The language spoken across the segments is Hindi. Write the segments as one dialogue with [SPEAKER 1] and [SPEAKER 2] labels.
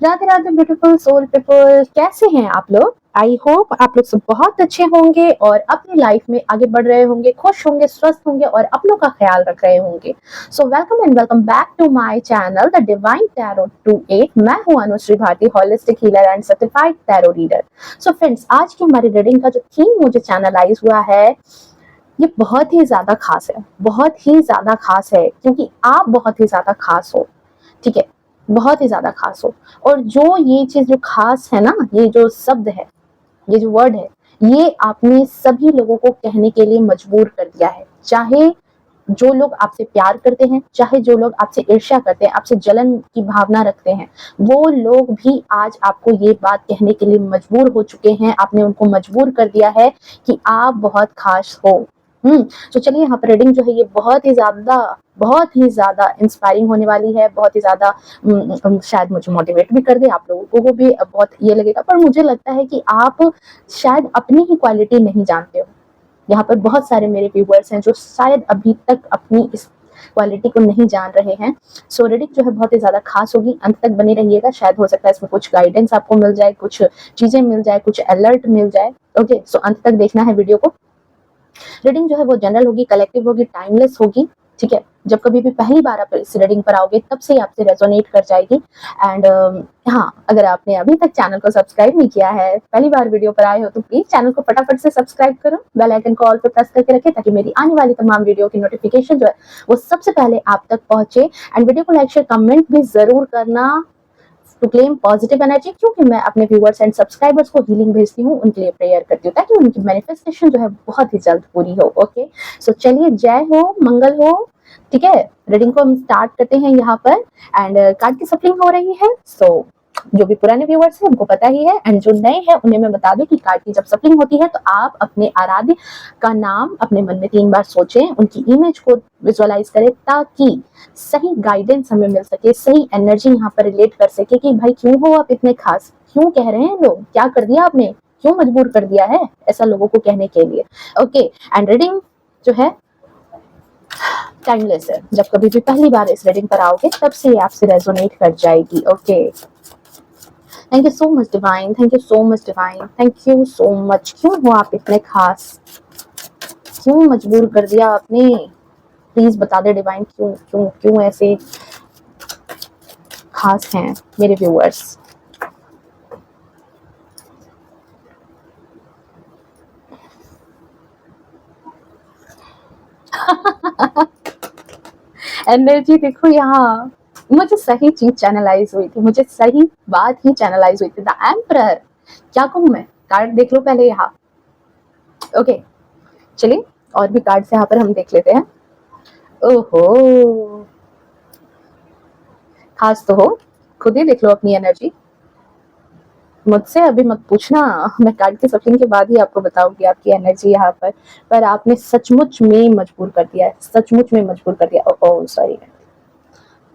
[SPEAKER 1] Radhe Radhe beautiful soul people, कैसे हैं आप लोग? आई होप आप लोग सब बहुत अच्छे होंगे और अपनी लाइफ में आगे बढ़ रहे होंगे, खुश होंगे, स्वस्थ होंगे और अपनों का ख्याल रख रहे होंगे। So welcome and welcome back to my channel the divine tarot 28। मैं हूं Anushree Bharti, holistic healer and certified tarot reader. So friends, आज की हमारी रीडिंग का जो थीम मुझे चैनलाइज हुआ है, ये बहुत ही ज्यादा खास है, बहुत ही ज्यादा खास है क्योंकि आप बहुत ही ज्यादा खास हो। ठीक है, बहुत ही ज्यादा खास हो। और जो ये चीज जो खास है ना, ये जो शब्द है, ये जो वर्ड है, ये आपने सभी लोगों को कहने के लिए मजबूर कर दिया है। चाहे जो लोग आपसे प्यार करते हैं, चाहे जो लोग आपसे ईर्ष्या करते हैं, आपसे जलन की भावना रखते हैं, वो लोग भी आज आपको ये बात कहने के लिए मजबूर हो चुके हैं। आपने उनको मजबूर कर दिया है कि आप बहुत खास हो। तो चलिए, यहाँ पर रीडिंग जो है ये बहुत ही ज्यादा इंस्पायरिंग होने वाली है, बहुत ही ज्यादा शायद मुझे मोटिवेट भी कर दे, आप लोगों को भी बहुत ये लगेगा। पर मुझे लगता है कि आप शायद अपनी ही क्वालिटी नहीं जानते हो। यहाँ पर बहुत सारे मेरे व्यूअर्स हैं जो शायद अभी तक अपनी इस क्वालिटी को नहीं जान रहे हैं। सो रीडिंग जो है बहुत ही ज्यादा खास होगी, अंत तक बने रहिएगा। शायद हो सकता है इसमें कुछ गाइडेंस आपको मिल जाए, कुछ चीजें मिल जाए, कुछ अलर्ट मिल जाए। ओके, सो अंत तक देखना है वीडियो को। रीडिंग जो है वो जनरल होगी, कलेक्टिव होगी, टाइमलेस होगी। ठीक है, जब कभी भी पहली बार आप इस रीडिंग पर आओगे तब से आपसे रेजोनेट कर जाएगी। एंड हाँ, अगर आपने अभी तक चैनल को सब्सक्राइब नहीं किया है, पहली बार वीडियो पर आए हो, तो प्लीज चैनल को फटाफट से सब्सक्राइब करो, बेल आइकन को ऑल पे प्रेस करके रखें ताकि मेरी आने वाली तमाम वीडियो की नोटिफिकेशन जो है वो सबसे पहले आप तक पहुंचे। एंड वीडियो को लाइक शेयर कमेंट भी जरूर करना टू क्लेम पॉजिटिव एनर्जी, क्योंकि मैं अपने व्यूअर्स एंड सब्सक्राइबर्स को हीलिंग भेजती हूँ, उनके लिए प्रेयर करती हूँ ताकि उनकी मैनिफेस्टेशन जो है बहुत ही जल्द पूरी हो। ओके, सो चलिए, जय हो, मंगल हो। ठीक है, रीडिंग को हम स्टार्ट करते हैं यहाँ पर। एंड कार्ड की सफलिंग हो रही है। सो जो भी पुराने व्यूअर्स हैं उनको पता ही है, एंड जो नए हैं उन्हें मैं बता दूं कि कार्ड की जब सफलिंग होती है तो आप अपने आराध्य का नाम अपने मन में 3 बार सोचें, उनकी इमेज को विजुअलाइज करें ताकि सही गाइडेंस हमें मिल सके, सही एनर्जी यहाँ पर रिलेट कर सके कि भाई क्यों हो आप इतने खास, क्यों कह रहे हैं लोग, क्या कर दिया आपने, क्यों मजबूर कर दिया है, ऐसा लोगों को कहने के लिए। ओके, एंड रीडिंग जो है टाइमलेस है। जब कभी भी पहली बार इस रीडिंग पर आओगे तब से आपसे रेजोनेट कर जाएगी। Okay, thank you so much divine, thank you so much divine, thank you so much. क्यों हो आप इतने खास, क्यों मजबूर कर दिया आपने? प्लीज बता दे डिवाइन, क्यों क्यों क्यों ऐसे खास हैं मेरे व्यूअर्स। एनर्जी देखो, यहाँ मुझे सही चीज चैनलाइज हुई थी, मुझे सही बात ही चैनलाइज हुई थी। द एम्परर, क्या कहूं मैं, कार्ड देख लो पहले यहाँ। ओके, चलिए और भी कार्ड्स यहाँ पर हम देख लेते हैं। ओहो, खास तो हो, खुद ही देख लो अपनी एनर्जी, मुझसे अभी मत पूछना, मैं कार्ड की सफलिंग के बाद ही आपको बताऊंगी आपकी एनर्जी यहाँ पर आपने सचमुच में मजबूर कर दिया है, सचमुच में मजबूर कर दिया। ओह सॉरी,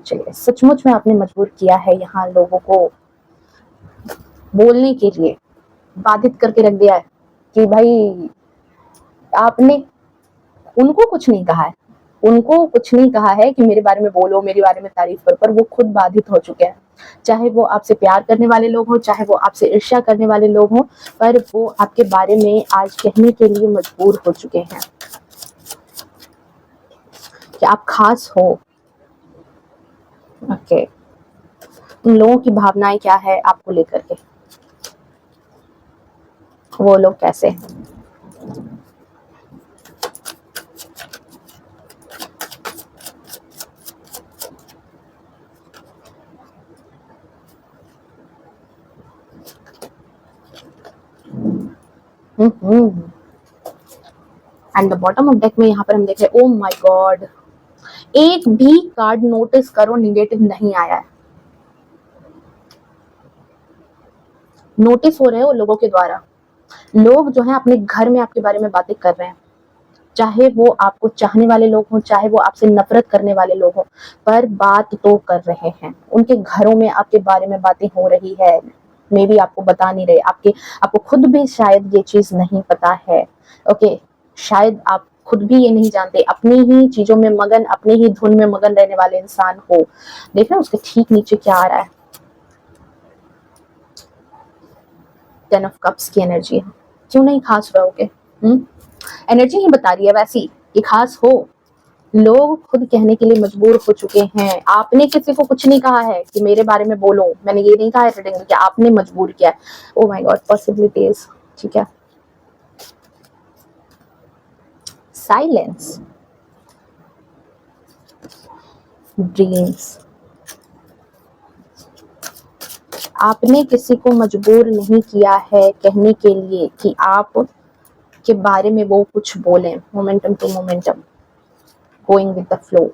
[SPEAKER 1] चलिए, सचमुच में आपने मजबूर किया है यहाँ लोगों को बोलने के लिए, बाधित करके रख दिया है कि भाई आपने उनको कुछ नहीं कहा है, उनको कुछ नहीं कहा है कि मेरे बारे में बोलो, मेरे बारे में तारीफ करो, पर वो खुद बाधित हो चुके हैं। चाहे वो आपसे प्यार करने वाले लोग हो, चाहे वो आपसे ईर्ष्या करने वाले लोग हो, पर वो आपके बारे में आज कहने के लिए मजबूर हो चुके हैं कि आप खास हो। ओके, उन लोगों की भावनाएं क्या है आपको लेकर के, वो लोग कैसे हैं। And the bottom of deck में यहाँ पर हम देख रहे हैं, ओ माय गॉड, एक भी कार्ड नोटिस करो निगेटिव नहीं आया है। नोटिस हो रहे हो लोगों के द्वारा, लोग जो है अपने घर में आपके बारे में बातें कर रहे हैं, चाहे वो आपको चाहने वाले लोग हों, चाहे वो आपसे नफरत करने वाले लोग हों, पर बात तो कर रहे हैं। उनके घरों में आपके बारे में बातें हो रही है, मे बी आपको बता नहीं रहे, आपको खुद भी शायद ये चीज नहीं पता है। ओके, शायद आप खुद भी ये नहीं जानते, अपनी ही चीजों में मगन, अपने ही धुन में मगन रहने वाले इंसान हो। देख रहे हैं उसके ठीक नीचे क्या आ रहा है, 10 ऑफ कप्स की एनर्जी है, क्यों नहीं खास रहोगे? एनर्जी ही बता रही है वैसी कि खास हो। लोग खुद कहने के लिए मजबूर हो चुके हैं। आपने किसी को कुछ नहीं कहा है कि मेरे बारे में बोलो, मैंने ये नहीं कहा है रीडिंग में कि आपने मजबूर किया है। ओ माय गॉड, पॉसिबिलिटीज, ठीक है। साइलेंस, ड्रीम्स, आपने किसी को मजबूर नहीं किया है कहने के लिए कि आप के बारे में वो कुछ बोलें। Momentum to momentum, going with the flow,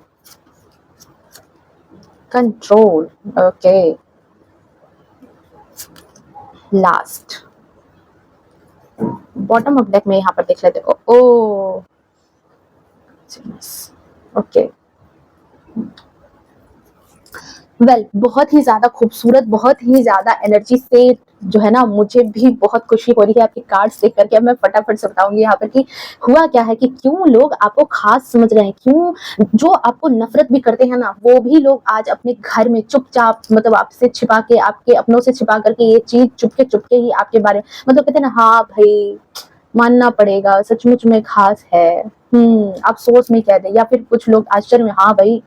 [SPEAKER 1] control, okay. Last, bottom of deck में यहाँ पर देख लेते हो। ओ ओके, वेल बहुत ही ज्यादा खूबसूरत, बहुत ही ज्यादा एनर्जी से जो है ना, मुझे भी बहुत खुशी हो रही है आपके कार्ड्स देख करके। अब मैं फटाफट से बताऊंगी यहाँ पर कि हुआ क्या है, कि क्यों लोग आपको खास समझ रहे हैं, क्यों जो आपको नफरत भी करते हैं ना, वो भी लोग आज अपने घर में चुपचाप, मतलब आपसे छिपा के, आपके अपनों से छिपा करके ये चीज चुपके चुपके ही आपके बारे, मतलब कहते हैं ना, हाँ भाई मानना पड़ेगा, सचमुच में खास है, आप सोच में कह दे, या फिर कुछ लोग आश्चर्य में, हाँ भाई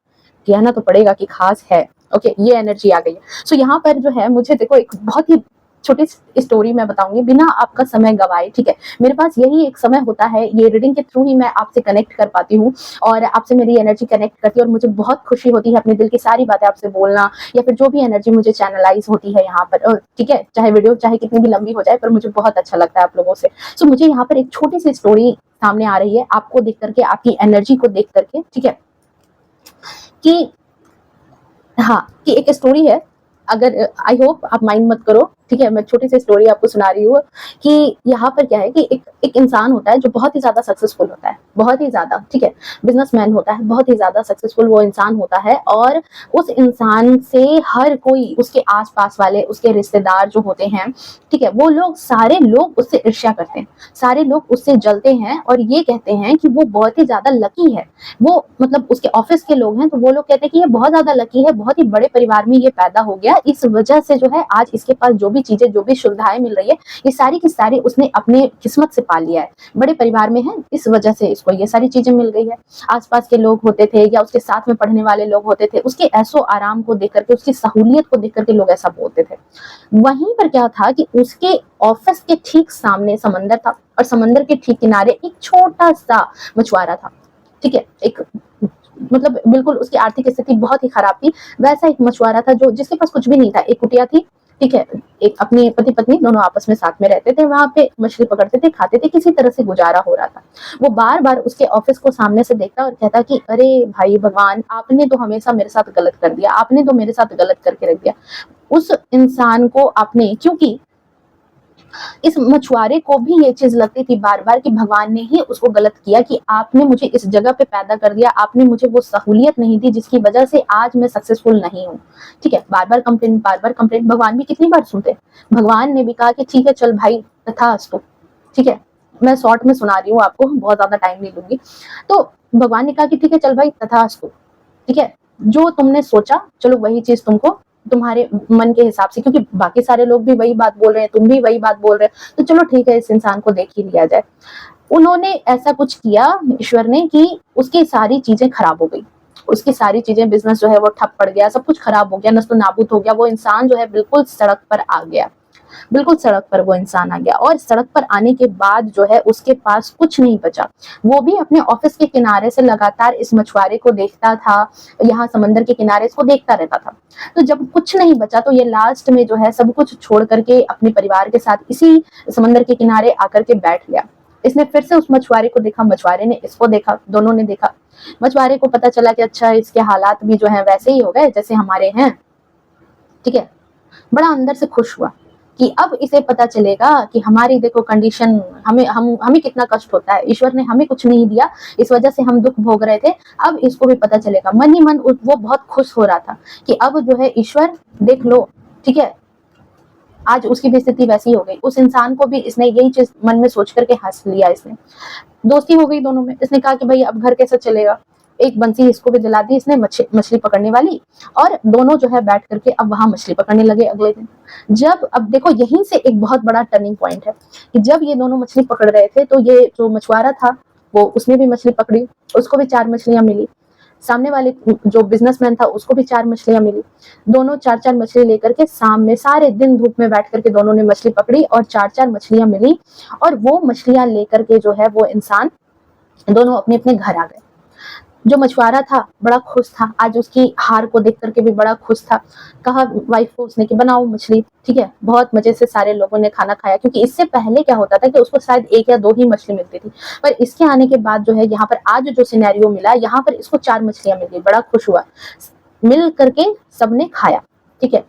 [SPEAKER 1] कहना तो पड़ेगा कि खास है। ओके, ये एनर्जी आ गई है। सो यहाँ पर जो है, मुझे देखो एक बहुत ही छोटी स्टोरी मैं बताऊंगी बिना आपका समय गवाए, ठीक है। मेरे पास यही एक समय होता है, ये रीडिंग के थ्रू ही मैं आपसे कनेक्ट कर पाती हूँ और आपसे मेरी एनर्जी कनेक्ट करती है, और मुझे बहुत खुशी होती है अपने दिल की सारी बातें आपसे बोलना, या फिर जो भी एनर्जी मुझे चैनलाइज होती है यहाँ पर, ठीक है। चाहे वीडियो चाहे कितनी भी लंबी हो जाए, पर मुझे बहुत अच्छा लगता है आप लोगों से। सो मुझे यहाँ पर एक छोटी सी स्टोरी सामने आ रही है, आपको देख करके, आपकी एनर्जी को देख करके, ठीक है, कि हाँ, कि एक स्टोरी है, अगर आई होप आप माइंड मत करो, ठीक है। मैं छोटी सी स्टोरी आपको सुना रही हूँ कि यहाँ पर क्या है कि एक इंसान होता है जो बहुत ही ज्यादा सक्सेसफुल होता है, बहुत ही ज्यादा, ठीक है, बिजनेसमैन होता है, बहुत ही ज्यादा सक्सेसफुल वो इंसान होता है, और उस इंसान से हर कोई, उसके आसपास वाले, उसके रिश्तेदार जो होते हैं, ठीक है, वो लोग, सारे लोग उससे ईर्ष्या करते हैं, सारे लोग उससे जलते हैं और ये कहते हैं कि वो बहुत ही ज्यादा लकी है। वो मतलब उसके ऑफिस के लोग हैं, तो वो लोग कहते हैं कि ये बहुत ज्यादा लकी है, बहुत ही बड़े परिवार में ये पैदा हो गया, इस वजह से जो है आज इसके पास जो भी चीजें, जो भी सुविधाएं मिल रही है, ये सारी की सारी उसने अपने किस्मत से पा लिया है, बड़े परिवार में है, इस वजह से इसको ये सारी चीजें मिल गई है। आसपास के लोग होते थे या उसके साथ में पढ़ने वाले लोग होते थे, उसके ऐसो आराम को देख करके, उसकी सहूलियत को देख करके लोग ऐसा बोलते थे। वहीं पर क्या था कि उसके ऑफिस के ठीक सामने समंदर था, और समंदर के ठीक किनारे एक छोटा सा मछुआरा था, ठीक है। एक मतलब बिल्कुल उसकी आर्थिक स्थिति बहुत ही खराब थी। वैसा एक मछुआरा था जो, जिसके पास कुछ भी नहीं था, एक कुटिया थी, ठीक है, एक अपने पति पत्नी दोनों आपस में साथ में रहते थे, वहां पे मछली पकड़ते थे, खाते थे, किसी तरह से गुजारा हो रहा था। वो बार बार उसके ऑफिस को सामने से देखता और कहता कि अरे भाई भगवान, आपने तो हमेशा मेरे साथ गलत कर दिया, आपने तो मेरे साथ गलत करके रख दिया। उस इंसान को आपने, क्योंकि इस मछुआरे को भी ये चीज लगती थी बार बार कि भगवान ने ही उसको गलत किया, कि आपने मुझे इस जगह पे पैदा कर दिया, आपने मुझे वो सहूलियत नहीं दी जिसकी वजह से आज मैं सक्सेसफुल नहीं हूँ, ठीक है। बार बार कंप्लेंट, बार बार कंप्लेंट, भगवान भी कितनी बार सुनते। भगवान ने भी कहा कि ठीक है चल भाई, तथास्तु, ठीक है। मैं शॉर्ट में सुना रही हूँ आपको, बहुत ज्यादा टाइम नहीं लूंगी। तो भगवान ने कहा कि ठीक है चल भाई, तथास्तु, ठीक है, जो तुमने सोचा चलो वही चीज तुमको, तुम्हारे मन के हिसाब से, क्योंकि बाकी सारे लोग भी वही बात बोल रहे हैं, तुम भी वही बात बोल रहे हैं, तो चलो ठीक है, इस इंसान को देख ही लिया जाए। उन्होंने ऐसा कुछ किया, ईश्वर ने, कि उसकी सारी चीजें खराब हो गई, उसकी सारी चीजें, बिजनेस जो है वो ठप पड़ गया, सब कुछ खराब हो गया, नस्तो नाबूद हो गया। वो इंसान जो है बिल्कुल सड़क पर आ गया, बिल्कुल सड़क पर वो इंसान आ गया, और सड़क पर आने के बाद जो है उसके पास कुछ नहीं बचा। वो भी अपने ऑफिस के किनारे से लगातार इस मछुआरे को देखता था, यहाँ समंदर के किनारे इसको देखता रहता था। तो जब कुछ नहीं बचा, तो ये लास्ट में जो है सब कुछ छोड़ करके अपने परिवार के साथ इसी समंदर के किनारे आकर के बैठ गया। इसने फिर से उस मछुआरे को देखा, मछुआरे ने इसको देखा, दोनों ने देखा। मछुआरे को पता चला कि अच्छा, इसके हालात भी जो है वैसे ही हो गए जैसे हमारे हैं, ठीक है। बड़ा अंदर से खुश हुआ कि अब इसे पता चलेगा कि हमारी देखो कंडीशन, हमें कितना कष्ट होता है, ईश्वर ने हमें कुछ नहीं दिया, इस वजह से हम दुख भोग रहे थे, अब इसको भी पता चलेगा। मन ही मन वो बहुत खुश हो रहा था कि अब जो है ईश्वर देख लो, ठीक है, आज उसकी भी स्थिति वैसी हो गई। उस इंसान को भी इसने यही चीज मन में सोच करके हंस लिया, इसने दोस्ती हो गई दोनों में। इसने कहा कि भाई अब घर कैसे चलेगा, एक बंसी इसको भी दिला दी इसने मछली पकड़ने वाली, और दोनों जो है बैठ करके अब वहां मछली पकड़ने लगे अगले दिन। जब अब देखो यहीं से एक बहुत बड़ा टर्निंग पॉइंट है कि जब ये दोनों मछली पकड़ रहे थे तो ये जो मछुआरा था वो उसने भी मछली पकड़ी, उसको भी 4 मछलियां मिली। सामने वाले जो बिजनेसमैन था उसको भी 4 मछलियां मिली। दोनों 4-4 मछली लेकर के सामने सारे दिन धूप में बैठ करके दोनों ने मछली पकड़ी और 4-4 मछलियां मिली, और वो मछलियां लेकर के जो है वो इंसान दोनों अपने अपने घर आ गए। जो मछुआरा था बड़ा खुश था, आज उसकी हार को देख करके भी बड़ा खुश था। कहा वाइफ को उसने कि बनाओ मछली, ठीक है। बहुत मजे से सारे लोगों ने खाना खाया, क्योंकि इससे पहले क्या होता था कि उसको शायद 1 या 2 ही मछली मिलती थी, पर इसके आने के बाद जो है यहाँ पर आज जो सिनेरियो मिला, यहाँ पर इसको 4 मछलियां मिल गई, बड़ा खुश हुआ। मिल करके सबने खाया, ठीक है।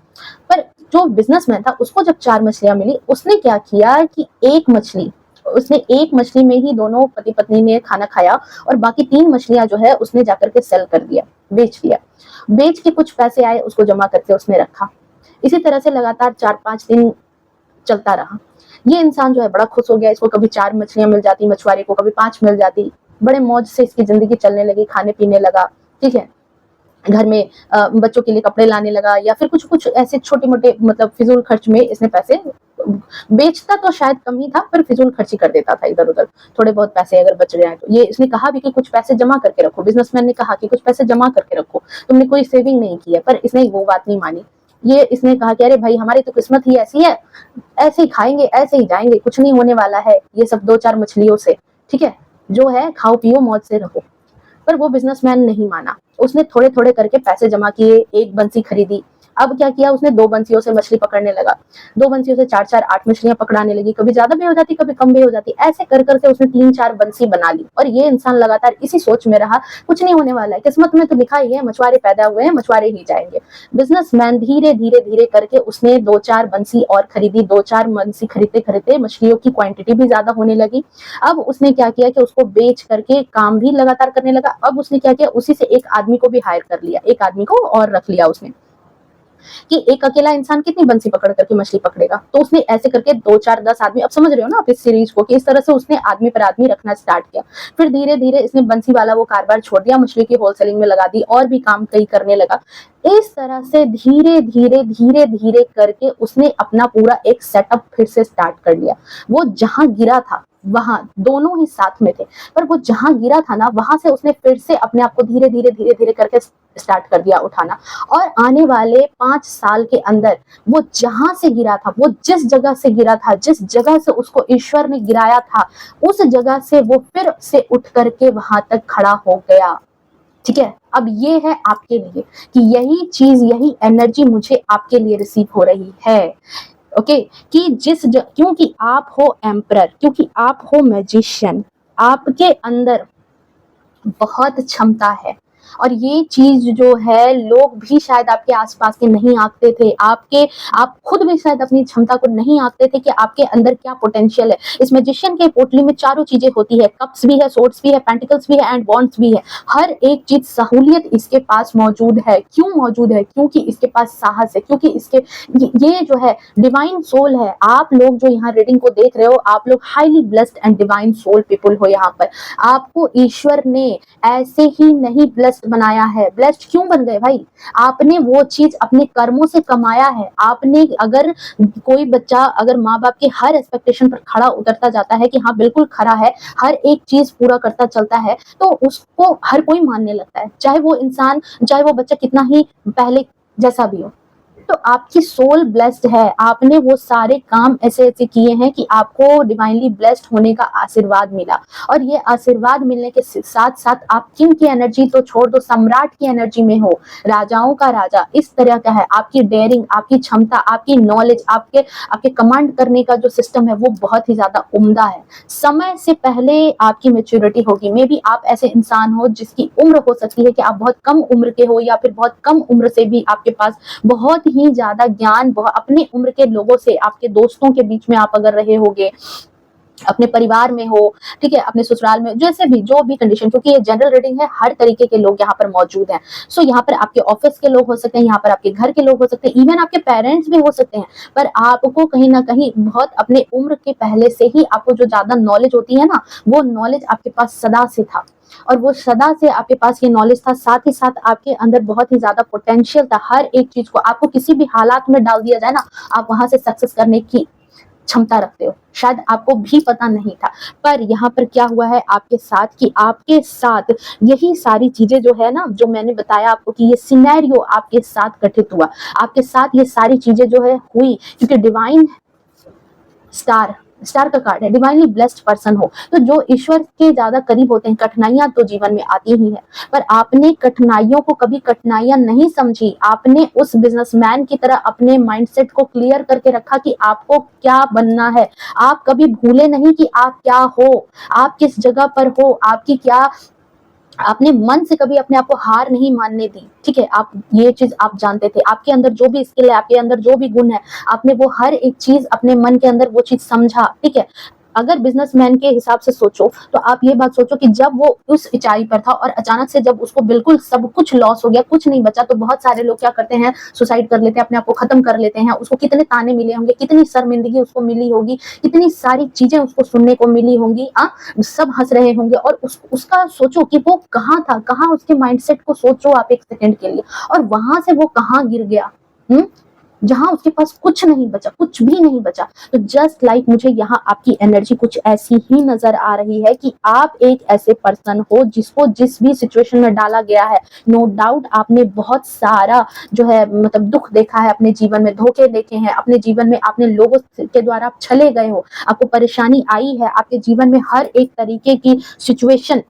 [SPEAKER 1] पर जो बिजनेसमैन था उसको जब 4 मछलियां मिली, उसने क्या किया कि उसने एक मछली में ही दोनों पति पत्नी ने खाना खाया, और बाकी 3 मछलियां जो है उसने जाकर के सेल कर दिया, बेच दिया। बेच के कुछ पैसे आए, उसको जमा करके उसने रखा। इसी तरह से लगातार 4-5 दिन चलता रहा। ये इंसान जो है बड़ा खुश हो गया, इसको कभी 4 मछलियां मिल जाती, मछुआरे को कभी 5 मिल जाती। बड़े मौज से इसकी जिंदगी चलने लगी, खाने पीने लगा, ठीक है। घर में बच्चों के लिए कपड़े लाने लगा, या फिर कुछ कुछ ऐसे छोटे मोटे मतलब फिजूल खर्च में इसने पैसे, बेचता तो शायद कम ही था पर फिजूल खर्ची कर देता था इधर उधर। थोड़े बहुत पैसे अगर बच रहे हैं तो ये इसने कहा भी कि कुछ पैसे जमा करके रखो, बिजनेसमैन ने कहा कि कुछ पैसे जमा करके रखो, तुमने कोई सेविंग नहीं की है, पर इसने वो बात नहीं मानी। ये इसने कहा कि अरे भाई हमारी तो किस्मत ही ऐसी है, ऐसे ही खाएंगे ऐसे ही जाएंगे, कुछ नहीं होने वाला है ये सब 2-4 मछलियों से, ठीक है, जो है खाओ पियो मौज से रहो। पर वो बिजनेसमैन नहीं माना, उसने थोड़े थोड़े करके पैसे जमा किए, एक बंसी खरीदी। अब क्या किया उसने, 2 बंसियों से मछली पकड़ने लगा। 2 बंसियों से 4-4 8 मछलियां पकड़ाने लगी, कभी ज्यादा भी हो जाती कभी कम भी हो जाती, ऐसे कर करके उसने 3-4 बंसी बना ली। और ये इंसान लगातार इसी सोच में रहा, कुछ नहीं होने वाला है, किस्मत में तो लिखा ही है, मछुआरे पैदा हुए हैं मछुआरे ही जाएंगे। बिजनेसमैन धीरे धीरे धीरे करके उसने 2-4 बंसी और खरीदी, 2-4 बंसी खरीदते खरीदते मछलियों की क्वांटिटी भी ज्यादा होने लगी। अब उसने क्या किया कि उसको बेच करके काम भी लगातार करने लगा। अब उसने क्या किया, उसी से एक आदमी को भी हायर कर लिया, एक आदमी को और रख लिया उसने, कि एक अकेला इंसान कितनी बंसी पकड़ करके मछली पकड़ेगा। तो उसने ऐसे करके 2-4-10 आदमी, अब समझ रहे हो ना आप इस सीरीज को, कि इस तरह से उसने आदमी पर आदमी रखना स्टार्ट किया। फिर धीरे धीरे इसने बंसी वाला वो कारोबार छोड़ दिया, मछली की होलसेलिंग में लगा दी, और भी काम कई करने लगा। इस तरह से धीरे धीरे धीरे धीरे करके उसने अपना पूरा एक सेटअप फिर से स्टार्ट कर लिया। वो जहां गिरा था वहां दोनों ही साथ में थे, पर वो जहां गिरा था ना वहां से उसने फिर से अपने आप को धीरे धीरे धीरे धीरे करके स्टार्ट कर दिया उठाना। और आने वाले 5 साल के अंदर वो जहां से गिरा था, वो जिस जगह से गिरा था, जिस जगह से उसको ईश्वर ने गिराया था, उस जगह से वो फिर से उठ करके वहां तक खड़ा हो गया, ठीक है। अब ये है आपके लिए कि यही चीज, यही एनर्जी मुझे आपके लिए रिसीव हो रही है, ओके। कि क्योंकि आप हो एम्परर, क्योंकि आप हो मैजिशियन, आपके अंदर बहुत क्षमता है। और ये चीज जो है लोग भी शायद आपके आसपास के नहीं आंकते थे, आप खुद भी शायद अपनी क्षमता को नहीं आंकते थे कि आपके अंदर क्या पोटेंशियल है। इस मैजिशियन के पोटली में चारों चीजें होती है, कप्स भी है, सोर्ड्स भी है, पेंटिकल्स भी है एंड वॉन्ड्स भी है। हर एक चीज सहूलियत इसके पास मौजूद है। क्यों मौजूद है? क्योंकि इसके पास साहस है, क्योंकि इसके ये जो है डिवाइन सोल है। आप लोग जो यहाँ रीडिंग को देख रहे हो, आप लोग highly blessed and divine soul people हो। यहाँ पर आपको ईश्वर ने ऐसे ही नहीं ब्लेस्ड बनाया है। ब्लेस्ड क्यों बन गए भाई? आपने वो चीज अपने कर्मों से कमाया है। आपने, अगर कोई बच्चा अगर माँ बाप के हर एक्सपेक्टेशन पर खड़ा उतरता जाता है कि हाँ बिल्कुल खरा है, हर एक चीज पूरा करता चलता है, तो उसको हर कोई मानने लगता है, चाहे वो इंसान, चाहे वो बच्चा कितना ही पहले जैसा भी हो। तो आपकी सोल ब्लेस्ड है, आपने वो सारे काम ऐसे ऐसे किए हैं कि आपको डिवाइनली ब्लेस्ड होने का आशीर्वाद मिला। और ये आशीर्वाद मिलने के साथ साथ आप किंग की एनर्जी तो छोड़ दो, सम्राट की एनर्जी में हो, राजाओं का राजा इस तरह का है। आपकी डेयरिंग, आपकी क्षमता, आपकी नॉलेज, आपके कमांड करने का जो सिस्टम है वो बहुत ही ज्यादा उम्दा है। समय से पहले आपकी मेच्योरिटी होगी। मे बी आप ऐसे इंसान हो जिसकी उम्र हो सकती है कि आप बहुत कम उम्र के हो, या फिर बहुत कम उम्र से भी आपके पास बहुत ही ज्यादा ज्ञान, अपने उम्र के लोगों से, आपके दोस्तों के बीच में आप अगर रहे होगे, अपने परिवार में हो, ठीक है, अपने ससुराल में, जैसे भी जो भी कंडीशन, क्योंकि ये जनरल रीडिंग है, हर तरीके के लोग यहाँ पर मौजूद हैं। सो यहाँ पर आपके ऑफिस के लोग हो सकते हैं, यहाँ पर आपके घर के लोग हो सकते हैं, इवन आपके पेरेंट्स भी हो सकते हैं। पर आपको कहीं ना कहीं बहुत अपने उम्र के पहले से ही आपको जो ज्यादा नॉलेज होती है ना, वो नॉलेज आपके पास सदा से था, और वो सदा से आपके पास ये नॉलेज था। साथ ही साथ आपके अंदर बहुत ही ज्यादा पोटेंशियल था। हर एक चीज को आपको किसी भी हालात में डाल दिया जाए ना, आप वहां से सक्सेस करने की क्षमता रखते हो। शायद आपको भी पता नहीं था, पर यहाँ पर क्या हुआ है आपके साथ कि आपके साथ यही सारी चीजें जो है ना, जो मैंने बताया आपको कि ये सिनेरियो आपके साथ घटित हुआ, आपके साथ ये सारी चीजें जो है हुई, क्योंकि डिवाइन स्टार स्टार का कार्ड है, डिवाइनली ब्लेस्ड पर्सन हो तो जो ईश्वर के ज्यादा करीब होते हैं, कठिनाइयां तो जीवन में आती ही है, पर आपने कठिनाइयों को कभी कठिनाइयां नहीं समझी। आपने उस बिजनेसमैन की तरह अपने माइंडसेट को क्लियर करके रखा कि आपको क्या बनना है। आप कभी भूले नहीं कि आप क्या हो, आप किस जगह पर हो, आपकी क्या, आपने मन से कभी अपने आप को हार नहीं मानने दी। ठीक है, आप ये चीज आप जानते थे, आपके अंदर जो भी स्किल है, आपके अंदर जो भी गुण है, आपने वो हर एक चीज अपने मन के अंदर वो चीज समझा। ठीक है, अगर बिजनेसमैन के हिसाब से सोचो तो आप ये बात सोचो कि जब वो उस ऊंचाई पर था और अचानक से जब उसको बिल्कुल सब कुछ लॉस हो गया, कुछ नहीं बचा, तो बहुत सारे लोग क्या करते हैं, सुसाइड कर लेते हैं, अपने आप को खत्म कर लेते हैं। उसको कितने ताने मिले होंगे, कितनी शर्मिंदगी उसको मिली होगी, कितनी सारी चीजें उसको सुनने को मिली होंगी। सब हंस रहे होंगे, और उसका सोचो कि वो कहाँ था, कहाँ उसके माइंडसेट को सोचो आप एक सेकंड के लिए, और वहां से वो कहाँ गिर गया। जहां उसके पास कुछ नहीं बचा, कुछ भी नहीं बचा। तो जस्ट लाइक मुझे यहाँ आपकी एनर्जी कुछ ऐसी ही नजर आ रही है कि आप एक ऐसे पर्सन हो जिसको जिस भी सिचुएशन में डाला गया है, नो डाउट आपने बहुत सारा जो है मतलब दुख देखा है अपने जीवन में, धोखे देखे हैं अपने जीवन में, आपने लोगों के द्वारा आप छले गए हो, आपको परेशानी आई है, आपके जीवन में हर एक तरीके की सिचुएशन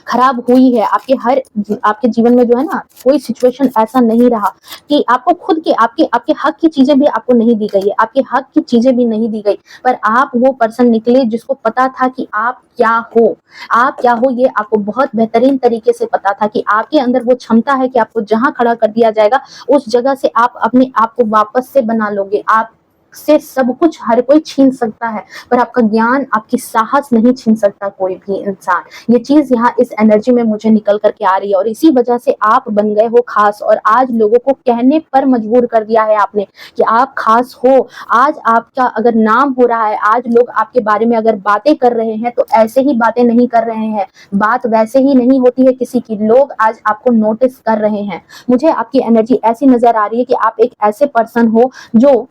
[SPEAKER 1] खराब हुई है। आपके जीवन में जो है ना, कोई सिचुएशन ऐसा नहीं रहा कि आपको खुद के आपके आपके हक की चीजें भी आपको नहीं दी गई है, आपके हक की चीजें भी नहीं दी गई, पर आप वो पर्सन निकले जिसको पता था कि आप क्या हो, आप क्या हो, ये आपको बहुत बेहतरीन तरीके से पता था कि आपके अंदर वो क्षमता है कि आपको जहां खड़ा कर दिया जाएगा, उस जगह से आप अपने आप को वापस से बना लोगे। आप से सब कुछ हर कोई छीन सकता है, पर आपका ज्ञान, आपकी साहस नहीं छीन सकता कोई भी इंसान। ये चीज यहाँ इस एनर्जी में मुझे निकल करके आ रही है, और इसी वजह से आप बन गए हो खास, और आज लोगों को कहने पर मजबूर कर दिया है आपने कि आप खास हो। आज आपका अगर नाम हो रहा है, आज लोग आपके बारे में अगर बातें कर रहे हैं, तो ऐसे ही बातें नहीं कर रहे हैं, बात वैसे ही नहीं होती है किसी की, लोग आज आपको नोटिस कर रहे हैं। मुझे आपकी एनर्जी ऐसी नजर आ रही है कि आप एक ऐसे पर्सन हो जो,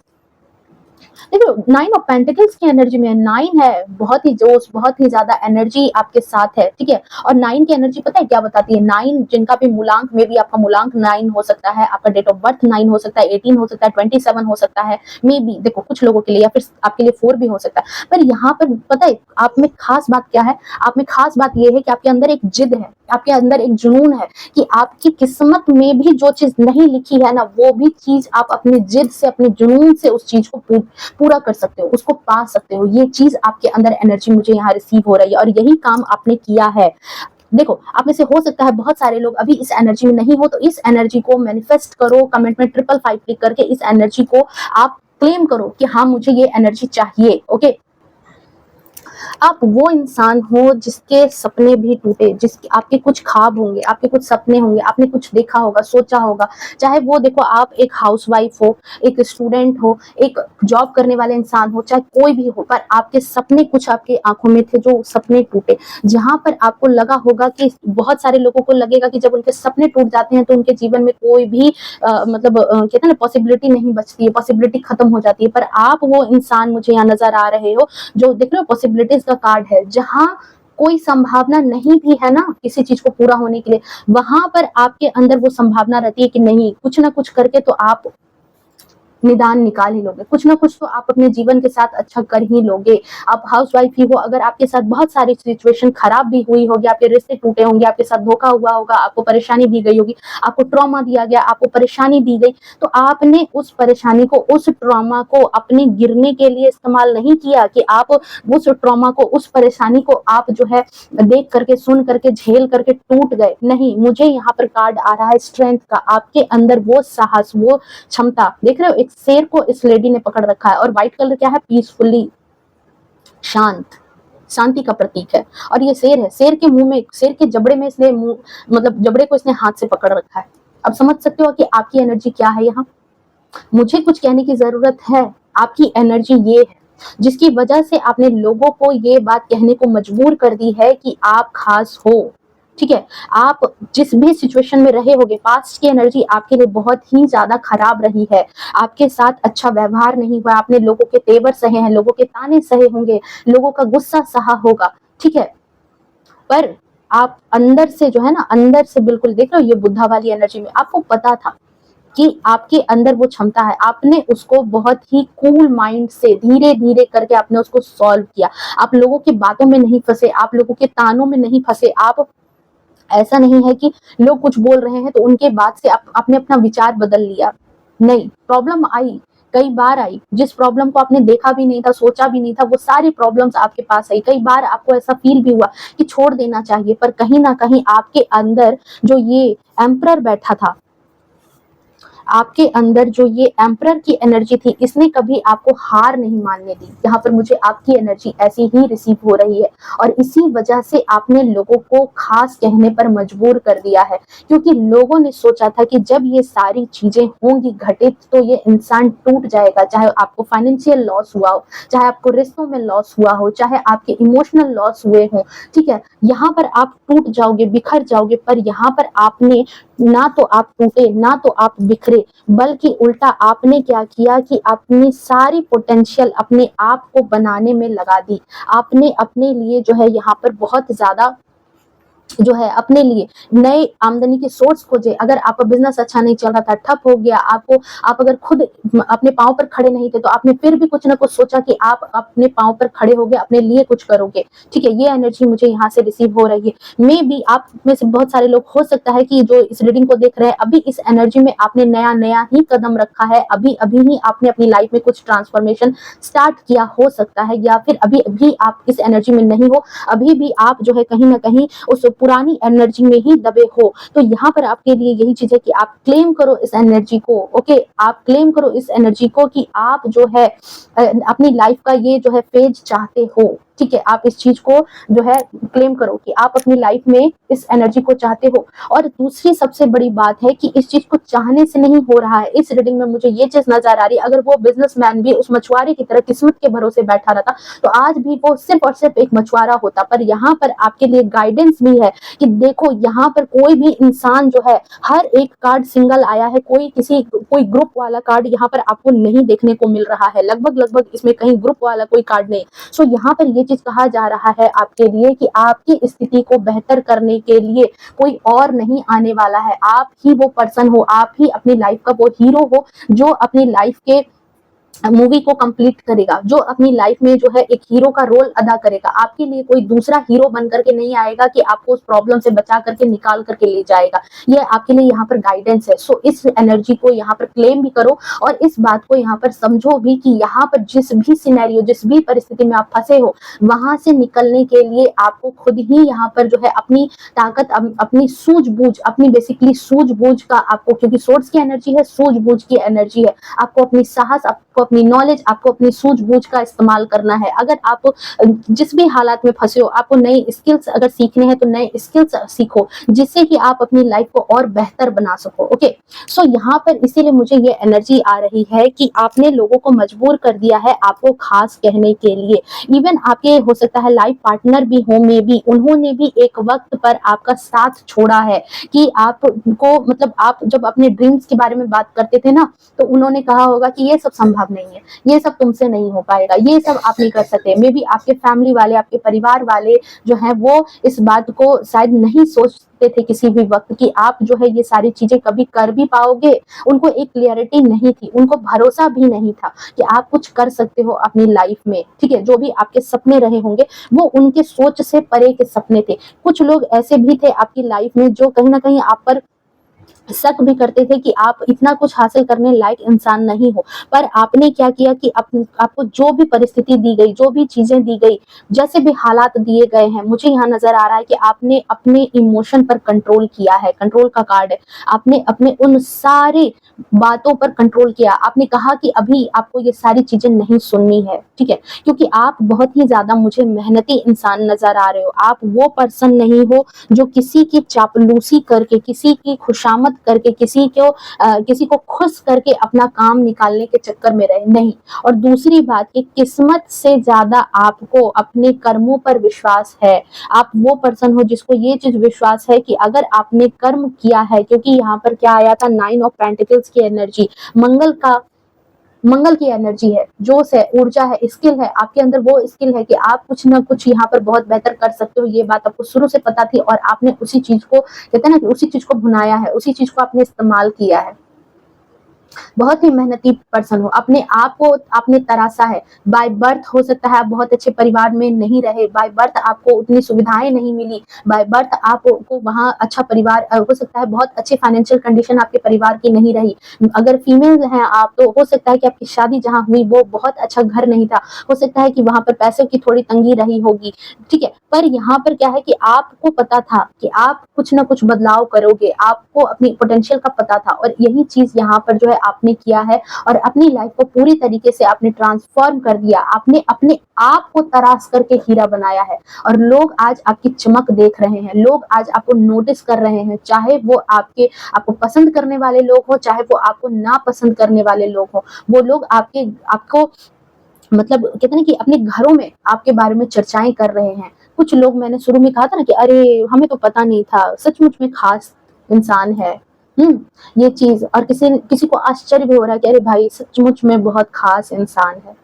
[SPEAKER 1] देखो 9 ऑफ पेंटिकल्स की एनर्जी में 9 है, बहुत ही जोश, बहुत ही ज्यादा एनर्जी आपके साथ है। ठीक है, और 9 की एनर्जी पता है क्या बताती है? 9 जिनका भी मूलांक में भी, आपका मूलांक 9 हो सकता है, आपका डेट ऑफ बर्थ 9 हो सकता है, 18 हो सकता है, 27 हो सकता है, मे बी देखो कुछ लोगों के लिए, या फिर आपके लिए 4 भी हो सकता है। पर यहाँ पर पता है आप में खास बात क्या है? आप में खास बात यह है कि आपके अंदर एक जिद है, आपके अंदर एक जुनून है कि आपकी किस्मत में भी जो चीज नहीं लिखी है ना, वो भी चीज आप अपने जिद से, अपने जुनून से उस चीज को पूरा कर सकते हो, उसको पा सकते हो। ये चीज आपके अंदर एनर्जी मुझे यहाँ रिसीव हो रही है, और यही काम आपने किया है। देखो आप में से हो सकता है बहुत सारे लोग अभी इस एनर्जी में नहीं हो, तो इस एनर्जी को मैनिफेस्ट करो, कमेंट में 555 क्लिक करके इस एनर्जी को आप क्लेम करो कि हाँ मुझे ये एनर्जी चाहिए। ओके, आप वो इंसान हो जिसके सपने भी टूटे, जिसके आपके कुछ ख्वाब होंगे, आपके कुछ सपने होंगे, आपने कुछ देखा होगा, सोचा होगा, चाहे वो देखो आप एक हाउसवाइफ हो, एक स्टूडेंट हो, एक जॉब करने वाले इंसान हो, चाहे कोई भी हो, पर आपके सपने कुछ आपके आंखों में थे, जो सपने टूटे, जहां पर आपको लगा होगा कि बहुत सारे लोगों को लगेगा कि जब उनके सपने टूट जाते हैं तो उनके जीवन में कोई भी कहते हैं ना पॉसिबिलिटी नहीं बचती है, पॉसिबिलिटी खत्म हो जाती है। पर आप वो इंसान मुझे यहाँ नजर आ रहे हो जो देख रहे हो पॉसिबिलिटीज का कार्ड है, जहां कोई संभावना नहीं भी है ना किसी चीज को पूरा होने के लिए, वहां पर आपके अंदर वो संभावना रहती है कि नहीं, कुछ ना कुछ करके तो आप निदान निकाल ही लोगे, कुछ ना कुछ तो आप अपने जीवन के साथ अच्छा कर ही लोगे। आप हाउसवाइफ ही हो, अगर आपके साथ बहुत सारी सिचुएशन खराब भी हुई होगी, आपके रिश्ते टूटे होंगे, आपके साथ धोखा हुआ होगा, आपको परेशानी दी गई होगी, आपको ट्रॉमा दिया गया, आपको परेशानी दी गई, तो आपने उस परेशानी को, उस ट्रॉमा को अपने गिरने के लिए इस्तेमाल नहीं किया कि आप उस ट्रॉमा को, उस परेशानी को आप जो है देख करके, सुन करके, झेल करके टूट गए। नहीं, मुझे यहाँ पर कार्ड आ रहा है स्ट्रेंथ का, आपके अंदर वो साहस, वो क्षमता, देख रहे हो एक शेर को इस लेडी ने पकड़ रखा है, और व्हाइट कलर क्या है? पीसफुली। शांत, शांति का प्रतीक है। और ये शेर है, शेर के मुंह में, शेर के जबड़े में इसने मुंह, मतलब जबड़े को इसने हाथ से पकड़ रखा है। अब समझ सकते हो कि आपकी एनर्जी क्या है यहाँ। मुझे कुछ कहने की जरूरत है, आपकी एनर्जी ये है जिसकी वजह से आपने लोगों को ये बात कहने को मजबूर कर दी है कि आप खास हो। ठीक है, आप जिस भी सिचुएशन में रहे होगे, पास्ट की एनर्जी आपके लिए बहुत ही ज्यादा खराब रही है, आपके साथ अच्छा व्यवहार नहीं हुआ, आपने लोगों के तेवर सहे हैं, लोगों के ताने सहे होंगे, लोगों का गुस्सा सहा होगा। ठीक है, पर आप अंदर से जो है ना, अंदर से बिल्कुल देख रहे हो, ये बुद्धा वाली एनर्जी में आपको पता था कि आपके अंदर वो क्षमता है, आपने उसको बहुत ही कूल माइंड से धीरे धीरे करके आपने उसको सॉल्व किया। आप लोगों की बातों में नहीं फंसे, आप लोगों के तानों में नहीं फंसे। आप, ऐसा नहीं है कि लोग कुछ बोल रहे हैं तो उनके बात से आपने अपना विचार बदल लिया। नहीं, प्रॉब्लम आई, कई बार आई, जिस प्रॉब्लम को आपने देखा भी नहीं था, सोचा भी नहीं था, वो सारी प्रॉब्लम्स आपके पास आई। कई बार आपको ऐसा फील भी हुआ कि छोड़ देना चाहिए, पर कहीं ना कहीं आपके अंदर जो ये एम्परर बैठा था, आपके अंदर जो ये एम्परर की एनर्जी थी, इसने कभी आपको हार नहीं मानने दी। यहाँ पर मुझे आपकी एनर्जी ऐसी ही रिसीव हो रही है, और इसी वजह से आपने लोगों को खास कहने पर मजबूर कर दिया है, क्योंकि लोगों ने सोचा था कि जब ये सारी चीजें होंगी घटित, तो ये इंसान टूट जाएगा, चाहे आपको फाइनेंशियल लॉस हुआ हो, चाहे आपको रिश्तों में लॉस हुआ हो, चाहे आपके इमोशनल लॉस हुए हो। ठीक है, यहाँ पर आप टूट जाओगे, बिखर जाओगे, पर यहाँ पर आपने, ना तो आप टूटे, ना तो आप बिखरे, बल्कि उल्टा आपने क्या किया कि अपनी सारी पोटेंशियल अपने आप को बनाने में लगा दी। आपने अपने लिए जो है यहाँ पर बहुत ज्यादा जो है अपने लिए नए आमदनी के सोर्स खोजे। अगर आपका बिजनेस अच्छा नहीं चल रहा था, ठप हो गया, आप अगर खुद अपने पांव पर खड़े नहीं थे, तो आपने फिर भी कुछ ना कुछ सोचा कि आप अपने पांव पर खड़े होगे, अपने लिए कुछ करोगे। ठीक है, ये एनर्जी मुझे यहाँ से रिसीव हो रही है। मे बी आप में से बहुत सारे लोग हो सकता है कि जो इस रीडिंग को देख रहे हैं, अभी इस एनर्जी में आपने नया नया ही कदम रखा है, अभी अभी ही आपने अपनी लाइफ में कुछ ट्रांसफॉर्मेशन स्टार्ट किया हो सकता है, या फिर अभी अभी आप इस एनर्जी में नहीं हो, अभी भी आप जो है कहीं ना कहीं उस पुरानी एनर्जी में ही दबे हो। तो यहाँ पर आपके लिए यही चीज है कि आप क्लेम करो इस एनर्जी को। ओके, आप क्लेम करो इस एनर्जी को कि आप जो है अपनी लाइफ का ये जो है फेज चाहते हो। ठीक है, आप इस चीज को जो है क्लेम करो कि आप अपनी लाइफ में इस एनर्जी को चाहते हो। और दूसरी सबसे बड़ी बात है कि इस चीज को चाहने से नहीं हो रहा है। इस रीडिंग में मुझे ये चीज नजर आ रही है, अगर वो बिजनेसमैन भी उस मछुआरे की तरह किस्मत के भरोसे बैठा रहता, तो आज भी वो सिर्फ और सिर्फ एक मछुआरा होता। पर यहाँ पर आपके लिए गाइडेंस भी है कि देखो, यहाँ पर कोई भी इंसान जो है, हर एक कार्ड सिंगल आया है, कोई ग्रुप वाला कार्ड यहाँ पर आपको नहीं देखने को मिल रहा है। लगभग इसमें कहीं ग्रुप वाला कोई कार्ड नहीं। सो यहाँ पर ये चीज कहा जा रहा है आपके लिए कि आपकी स्थिति को बेहतर करने के लिए कोई और नहीं आने वाला है। आप ही वो पर्सन हो, आप ही अपनी लाइफ का वो हीरो हो जो अपनी लाइफ के मूवी को कंप्लीट करेगा, जो अपनी लाइफ में जो है एक हीरो का रोल अदा करेगा। आपके लिए कोई दूसरा हीरो बन करके नहीं आएगा कि आपको उस प्रॉब्लम से बचा करके निकाल करके ले जाएगा। ये आपके लिए यहाँ पर गाइडेंस है। सो इस एनर्जी को यहाँ पर क्लेम भी करो, और इस बात को यहाँ पर समझो भी कि यहाँ पर जिस भी सिनेरियो, जिस भी परिस्थिति में आप फंसे हो, वहां से निकलने के लिए आपको खुद ही यहाँ पर जो है अपनी ताकत, अपनी सूझबूझ, अपनी बेसिकली सूझबूझ का आपको, क्योंकि सोर्स की एनर्जी है, सूझबूझ की एनर्जी है, आपको अपनी साहस, आपको अपनी नॉलेज, आपको अपनी सूझबूझ का इस्तेमाल करना है। अगर आप जिस भी हालात में फंसे हो, आपको नई स्किल्स अगर सीखने हैं तो नए स्किल्स सीखो, जिससे कि आप अपनी लाइफ को और बेहतर बना सको। ओके, सो यहाँ पर इसीलिए मुझे ये एनर्जी आ रही है कि आपने लोगों को मजबूर कर दिया है आपको खास कहने के लिए। इवन आपके हो सकता है लाइफ पार्टनर भी हो, में भी उन्होंने भी एक वक्त पर आपका साथ छोड़ा है कि आपको, मतलब आप जब अपने ड्रीम्स के बारे में बात करते थे ना, तो उन्होंने कहा होगा कि ये सब संभव नहीं है, ये सब तुमसे नहीं हो पाएगा, ये सब आप नहीं कर सकते। मे बी आपके फैमिली वाले, आपके परिवार वाले जो है वो इस बात को शायद नहीं सोचते थे किसी भी वक्त कि आप जो है ये सारी चीजें कभी कर भी पाओगे। उनको एक क्लियरिटी नहीं थी, उनको भरोसा भी नहीं था कि आप कुछ कर सकते हो अपनी लाइफ में। ठीक है, जो भी आपके सपने रहे होंगे वो उनके सोच से परे के सपने थे। कुछ लोग ऐसे भी थे आपकी लाइफ में जो कहीं ना कहीं आप पर शक भी करते थे कि आप इतना कुछ हासिल करने लायक इंसान नहीं हो। पर आपने क्या किया कि आपको जो भी परिस्थिति दी गई, जो भी चीज़ें दी गई, जैसे भी हालात दिए गए हैं, मुझे यहाँ नज़र आ रहा है कि आपने अपने इमोशन पर कंट्रोल किया है, कंट्रोल का कार्ड है। आपने अपने उन सारी बातों पर कंट्रोल किया। आपने कहा कि अभी आपको ये सारी चीज़ें नहीं सुननी है, ठीक है? क्योंकि आप बहुत ही ज़्यादा मुझे मेहनती इंसान नज़र आ रहे हो। आप वो पर्सन नहीं हो जो किसी की चापलूसी करके, किसी की खुशामद करके, किसी को खुश करके अपना काम निकालने के चक्कर में रहे, नहीं। और दूसरी बात कि किस्मत से ज़्यादा आपको अपने कर्मों पर विश्वास है। आप वो पर्सन हो जिसको ये चीज़ विश्वास है कि अगर आपने कर्म किया है, क्योंकि यहाँ पर क्या आया था, 9 ऑफ पेंटिकल्स की एनर्जी, मंगल की एनर्जी है, जोश है, ऊर्जा है, स्किल है। आपके अंदर वो स्किल है कि आप कुछ ना कुछ यहाँ पर बहुत बेहतर कर सकते हो। ये बात आपको शुरू से पता थी और आपने उसी चीज को, कहते हैं ना कि उसी चीज को भुनाया है, उसी चीज को आपने इस्तेमाल किया है। बहुत ही मेहनती पर्सन हो, अपने आप को आपने तराशा है। बाय बर्थ हो सकता है आप बहुत अच्छे परिवार में नहीं रहे, बाय बर्थ आपको उतनी सुविधाएं नहीं मिली, बाय बर्थ आपको वहाँ अच्छा परिवार, हो सकता है बहुत अच्छे फाइनेंशियल कंडीशन आपके परिवार की नहीं रही। अगर फीमेल हैं आप तो हो सकता है कि आपकी शादी जहाँ हुई वो बहुत अच्छा घर नहीं था, हो सकता है कि वहां पर पैसों की थोड़ी तंगी रही होगी, ठीक है। पर यहाँ पर क्या है कि आपको पता था कि आप कुछ ना कुछ बदलाव करोगे, आपको अपनी पोटेंशियल का पता था और यही चीज यहाँ पर जो है आपने किया है और अपनी लाइफ को पूरी तरीके से आपने ट्रांसफॉर्म कर दिया। आपने अपने आप को तराश करके हीरा बनाया है और लोग आज आपकी चमक देख रहे हैं, लोग आज आपको नोटिस कर रहे हैं, चाहे वो आपको पसंद करने वाले लोग हो, चाहे वो आपको ना पसंद करने वाले लोग हो। वो लोग आपको मतलब कहते हैं ना कि अपने घरों में आपके बारे में चर्चाएं कर रहे हैं। कुछ लोग, मैंने शुरू में कहा था ना कि अरे हमें तो पता नहीं था, सचमुच में खास इंसान है। ये चीज, और किसी किसी को आश्चर्य भी हो रहा है कि अरे भाई सचमुच में बहुत खास इंसान है,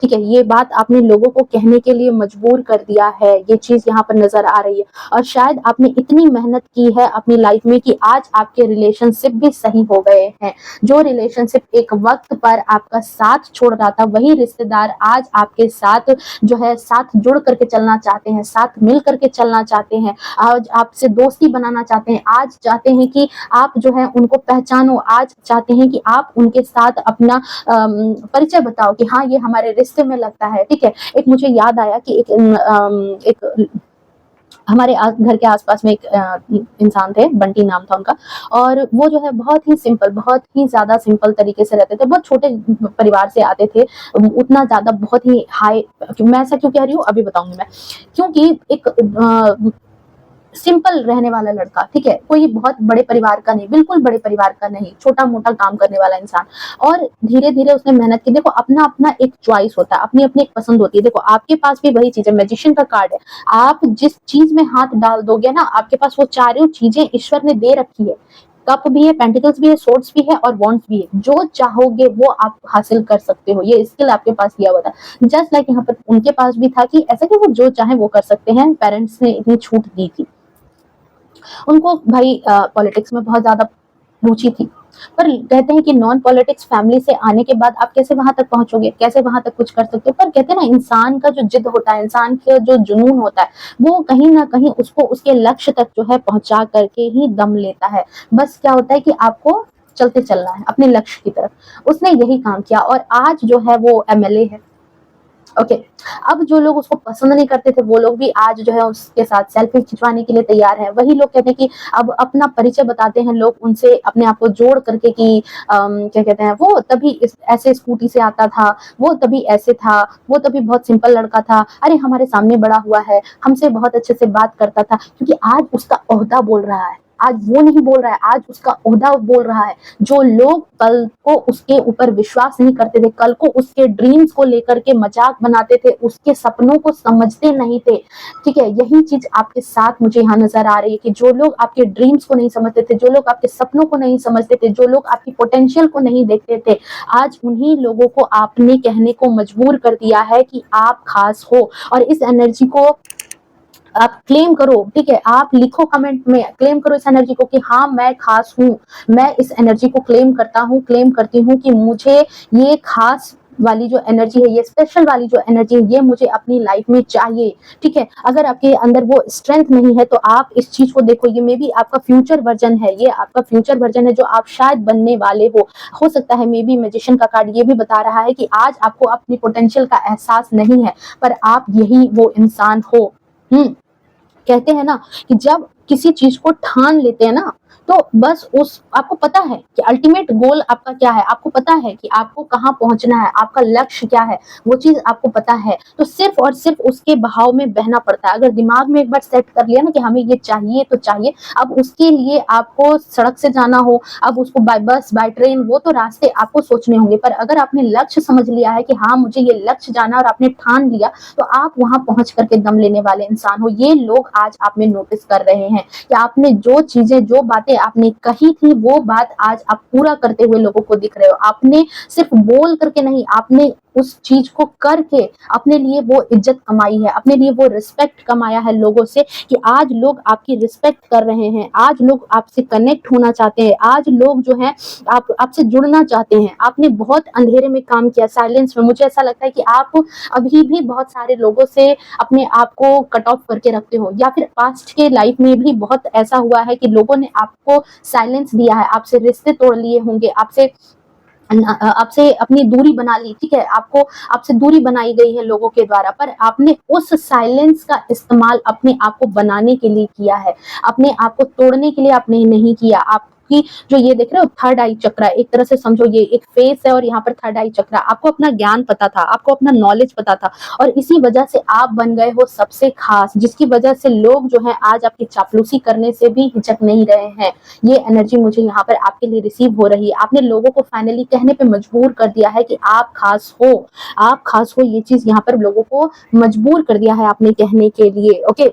[SPEAKER 1] ठीक है। ये बात आपने लोगों को कहने के लिए मजबूर कर दिया है, ये चीज यहाँ पर नजर आ रही है। और शायद आपने इतनी मेहनत की है अपनी लाइफ में कि आज आपके रिलेशनशिप भी सही हो गए हैं। जो रिलेशनशिप एक वक्त पर आपका साथ छोड़ रहा था, वही रिश्तेदार आज आपके साथ जो है साथ जुड़ करके चलना चाहते हैं, साथ मिल करके चलना चाहते हैं, आज आपसे दोस्ती बनाना चाहते हैं, आज चाहते हैं कि आप जो है उनको पहचानो, आज चाहते हैं कि आप उनके साथ अपना परिचय बताओ कि हाँ ये हमारे रिश्ते में लगता है, ठीक है। एक मुझे याद आया कि एक हमारे घर के आसपास में एक इंसान थे, बंटी नाम था उनका, और वो जो है बहुत ही सिंपल, बहुत ही ज्यादा सिंपल तरीके से रहते थे, बहुत छोटे परिवार से आते थे, उतना ज्यादा बहुत ही हाई। मैं ऐसा क्यों कह रही हूँ अभी बताऊंगी मैं, क्योंकि एक सिंपल रहने वाला लड़का, ठीक है, कोई बहुत बड़े परिवार का नहीं, बिल्कुल बड़े परिवार का नहीं, छोटा मोटा काम करने वाला इंसान। और धीरे धीरे उसने मेहनत की। देखो अपना अपना एक चॉइस होता है, अपनी अपनी एक पसंद होती है। देखो आपके पास भी वही चीज है, मैजिशियन का कार्ड है। आप जिस चीज में हाथ डाल दोगे ना, आपके पास वो चारों चीजें ईश्वर ने दे रखी है। कप भी है, पेंटिकल्स भी है, सोर्ड्स भी है और वॉन्ड्स भी है। जो चाहोगे वो आप हासिल कर सकते हो, ये स्किल आपके पास दिया हुआ था। जस्ट लाइक यहाँ पर उनके पास भी था कि ऐसा कि वो जो चाहे वो कर सकते हैं, पेरेंट्स ने इतनी छूट दी थी उनको। भाई पॉलिटिक्स में बहुत ज्यादा रुचि थी, पर कहते हैं कि नॉन पॉलिटिक्स फैमिली से आने के बाद आप कैसे वहां तक पहुंचोगे, कैसे वहां तक कुछ कर सकते हो। पर कहते हैं ना, इंसान का जो जिद होता है, इंसान का जो जुनून होता है, वो कहीं ना कहीं उसको उसके लक्ष्य तक जो है पहुंचा करके ही दम लेता है। बस क्या होता है कि आपको चलते चलना है अपने लक्ष्य की तरफ। उसने यही काम किया और आज जो है वो एमएलए है। ओके, अब जो लोग उसको पसंद नहीं करते थे वो लोग भी आज जो है उसके साथ सेल्फी खिंचवाने के लिए तैयार है। वही लोग कहते हैं कि अब अपना परिचय बताते हैं लोग उनसे, अपने आप को जोड़ करके कि क्या कहते हैं, वो तभी ऐसे स्कूटी से आता था, वो तभी ऐसे था, वो तभी बहुत सिंपल लड़का था, अरे हमारे सामने बड़ा हुआ है, हमसे बहुत अच्छे से बात करता था। क्योंकि आज उसका ओहदा बोल रहा है, आज वो नहीं बोल रहा है, आज उसका ओहदा बोल रहा है। जो लोग कल को उसके ऊपर विश्वास नहीं करते थे, कल को उसके ड्रीम्स को लेकर के मजाक बनाते थे, उसके सपनों को समझते नहीं थे, ठीक है, यही चीज आपके साथ मुझे यहाँ नजर आ रही है कि जो लोग आपके ड्रीम्स को नहीं समझते थे, जो लोग आपके सपनों को नहीं समझते थे, जो लोग आपकी पोटेंशियल को नहीं देखते थे, आज उन्हीं लोगों को आपने कहने को मजबूर कर दिया है कि आप खास हो। और इस एनर्जी को आप क्लेम करो, ठीक है, आप लिखो कमेंट में, क्लेम करो इस एनर्जी को कि हाँ मैं खास हूँ। मैं इस एनर्जी को क्लेम करता हूँ, क्लेम करती हूँ कि मुझे ये खास वाली जो एनर्जी है, ये स्पेशल वाली जो एनर्जी है, ये मुझे अपनी लाइफ में चाहिए। ठीक है, अगर आपके अंदर वो स्ट्रेंथ नहीं है तो आप इस चीज को देखो, ये मे बी आपका फ्यूचर वर्जन है, ये आपका फ्यूचर वर्जन है जो आप शायद बनने वाले हो सकता है। मे बी मैजिशियन का कार्ड ये भी बता रहा है कि आज आपको अपनी पोटेंशियल का एहसास नहीं है, पर आप यही वो इंसान हो। कहते हैं ना कि जब किसी चीज को ठान लेते हैं ना, तो बस उस आपको पता है कि अल्टीमेट गोल आपका क्या है, आपको पता है कि आपको कहाँ पहुंचना है, आपका लक्ष्य क्या है, वो चीज आपको पता है, तो सिर्फ और सिर्फ उसके बहाव में बहना पड़ता है। अगर दिमाग में एक बार सेट कर लिया ना कि हमें ये चाहिए तो चाहिए, अब उसके लिए आपको सड़क से जाना हो, अब उसको बाय बस बाय ट्रेन, वो तो रास्ते आपको सोचने होंगे, पर अगर आपने लक्ष्य समझ लिया है कि हाँ मुझे ये लक्ष्य जाना, और आपने ठान लिया, तो आप वहां पहुंच करके दम लेने वाले इंसान हो। ये लोग आज आप में नोटिस कर रहे हैं कि आपने जो चीजें, जो बातें आपने कही थी, वो बात आज आप पूरा करते हुए लोगों को दिख रहे हो। आपने सिर्फ बोल करके नहीं, आपने उस चीज को करके अपने लिए वो इज्जत कमाई है, अपने लिए वो रिस्पेक्ट कमाया है लोगों से, कि आज लोग आपकी रिस्पेक्ट कर रहे हैं, आज लोग आपसे कनेक्ट होना चाहते हैं, आज लोग जो है आपसे जुड़ना चाहते हैं। आपने बहुत अंधेरे में काम किया, साइलेंस में। मुझे ऐसा लगता है कि आप अभी भी बहुत सारे लोगों से अपने आप को कट ऑफ करके रखते हो, या फिर पास्ट के लाइफ में भी बहुत ऐसा हुआ है कि लोगों ने आपको साइलेंस दिया है, आपसे रिश्ते तोड़ लिए होंगे, आपसे आपसे अपनी दूरी बना ली। ठीक है, आपको आपसे दूरी बनाई गई है लोगों के द्वारा, पर आपने उस साइलेंस का इस्तेमाल अपने आप को बनाने के लिए किया है, अपने आप को तोड़ने के लिए आपने नहीं किया। आप की जो ये देख रहे हो थर्ड आई चक्र, एक तरह से समझो ये एक फेस है, और यहाँ पर थर्ड आई चक्र, आपको अपना ज्ञान पता था, आपको अपना नॉलेज पता था, और इसी वजह से आप बन गए हो सबसे खास, जिसकी वजह से लोग जो है आज आपकी चापलूसी करने से भी हिचक नहीं रहे हैं। ये एनर्जी मुझे यहाँ पर आपके लिए रिसीव हो रही है। आपने लोगों को फाइनली कहने पे मजबूर कर दिया है कि आप खास हो, आप खास हो। ये चीज यहाँ पर लोगों को मजबूर कर दिया है आपने कहने के लिए। ओके,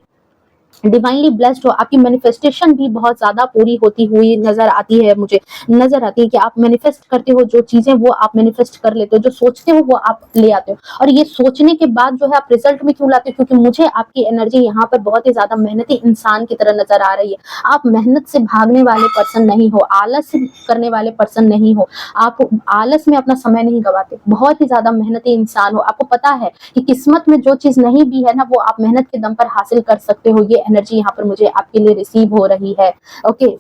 [SPEAKER 1] डिवाइनली ब्लेस्ड हो, आपकी मैनिफेस्टेशन भी बहुत ज्यादा पूरी होती हुई नजर आती है। मुझे नजर आती है कि आप मैनिफेस्ट करते हो जो चीजें, वो आप मैनिफेस्ट कर लेते हो, जो सोचते हो वो आप ले आते हो। और ये सोचने के बाद जो है आप रिजल्ट में क्यों लाते हो, क्योंकि मुझे आपकी एनर्जी यहाँ पर बहुत ही ज्यादा मेहनती इंसान की तरह नजर आ रही है। आप मेहनत से भागने वाले पर्सन नहीं हो, आलस करने वाले पर्सन नहीं हो, आप आलस में अपना समय नहीं गवाते, बहुत ही ज्यादा मेहनती इंसान हो। आपको पता है कि किस्मत में जो चीज नहीं भी है ना, वो आप मेहनत के दम पर हासिल कर सकते हो। ये एनर्जी यहाँ पर मुझे आपके लिए रिसीव हो रही है। ओके,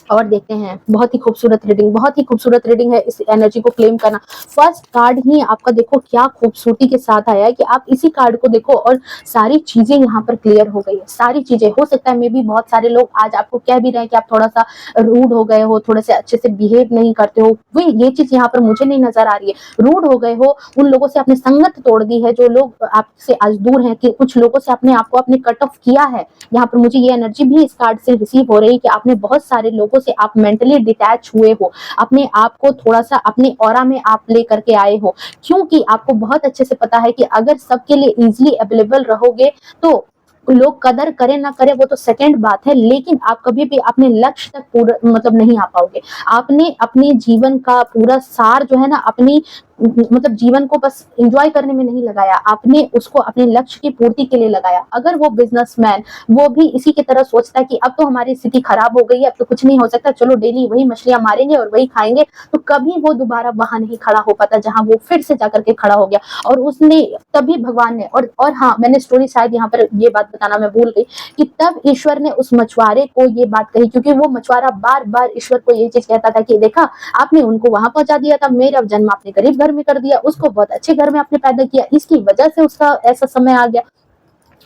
[SPEAKER 1] और देखते हैं, बहुत ही खूबसूरत रीडिंग, बहुत ही खूबसूरत रीडिंग है। इस एनर्जी को क्लेम करना, फर्स्ट कार्ड ही आपका देखो क्या खूबसूरती के साथ आया है कि आप इसी कार्ड को देखो और सारी चीजें यहाँ पर क्लियर हो गई है। सारी चीजें, हो सकता है मे बी बहुत सारे लोग आज आपको कह भी रहे हैं कि आप थोड़ा सा रूड हो गए हो, थोड़े से अच्छे से बिहेव नहीं करते हो, वो ये चीज यहाँ पर मुझे नहीं नजर आ रही है। रूड हो गए हो, उन लोगों से आपने संगत तोड़ दी है जो लोग आपसे आज दूर हैं, कि कुछ लोगों से अपने आप को आपने कट ऑफ किया है। यहाँ पर मुझे ये एनर्जी भी इस कार्ड से रिसीव हो रही है कि आपने बहुत सारे लोगों से आप मेंटली डिटैच हुए हो, अपने आप को थोड़ा सा अपने ऑरा में आप ले करके आए हो, क्योंकि आपको बहुत अच्छे से पता है कि अगर सबके लिए इजीली अवेलेबल रहोगे तो लोग कदर करें ना करें वो तो सेकंड बात है, लेकिन आप कभी भी अपने लक्ष्य तक पूरा मतलब नहीं आ पाओगे। आपने अपने जीवन का पूरा सार जो है ना, अपनी मतलब जीवन को बस एंजॉय करने में नहीं लगाया, आपने उसको अपने लक्ष्य की पूर्ति के लिए लगाया। अगर वो बिजनेसमैन, वो भी इसी की तरह सोचता है कि अब तो हमारी स्थिति खराब हो गई है, अब तो कुछ नहीं हो सकता, चलो डेली वही मछलियां मारेंगे और वही खाएंगे, तो कभी वो दोबारा वहां नहीं खड़ा हो पाता जहां वो फिर से जाकर के खड़ा हो गया। और उसने तभी भगवान ने, और हाँ, मैंने स्टोरी शायद यहाँ पर ये बात बताना मैं भूल गई कि तब ईश्वर ने उस मछुआरे को ये बात कही, क्योंकि वो मछुआरा बार बार ईश्वर को ये चीज कहता था कि देखा, आपने उनको वहां पहुंचा दिया था, मेरा जन्म आपने गरीब घर में कर दिया, उसको बहुत अच्छे घर में आपने पैदा किया, इसकी वजह से उसका ऐसा समय आ गया।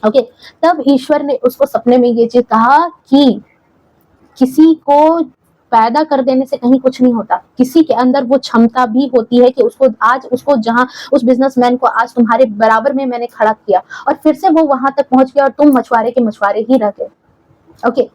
[SPEAKER 1] ओके, तब ईश्वर ने उसको सपने में ये चीज कहा कि किसी को पैदा कर देने से कहीं कुछ नहीं होता, किसी के अंदर वो क्षमता भी होती है कि उसको आज, उसको जहां, उस बिजनेसमैन को आज तुम्हारे बराबर में मैंने खड़ा किया और फिर से वो वहां तक पहुंच गया और तुम मछुआरे के मछुआरे ही रह गए। ओके,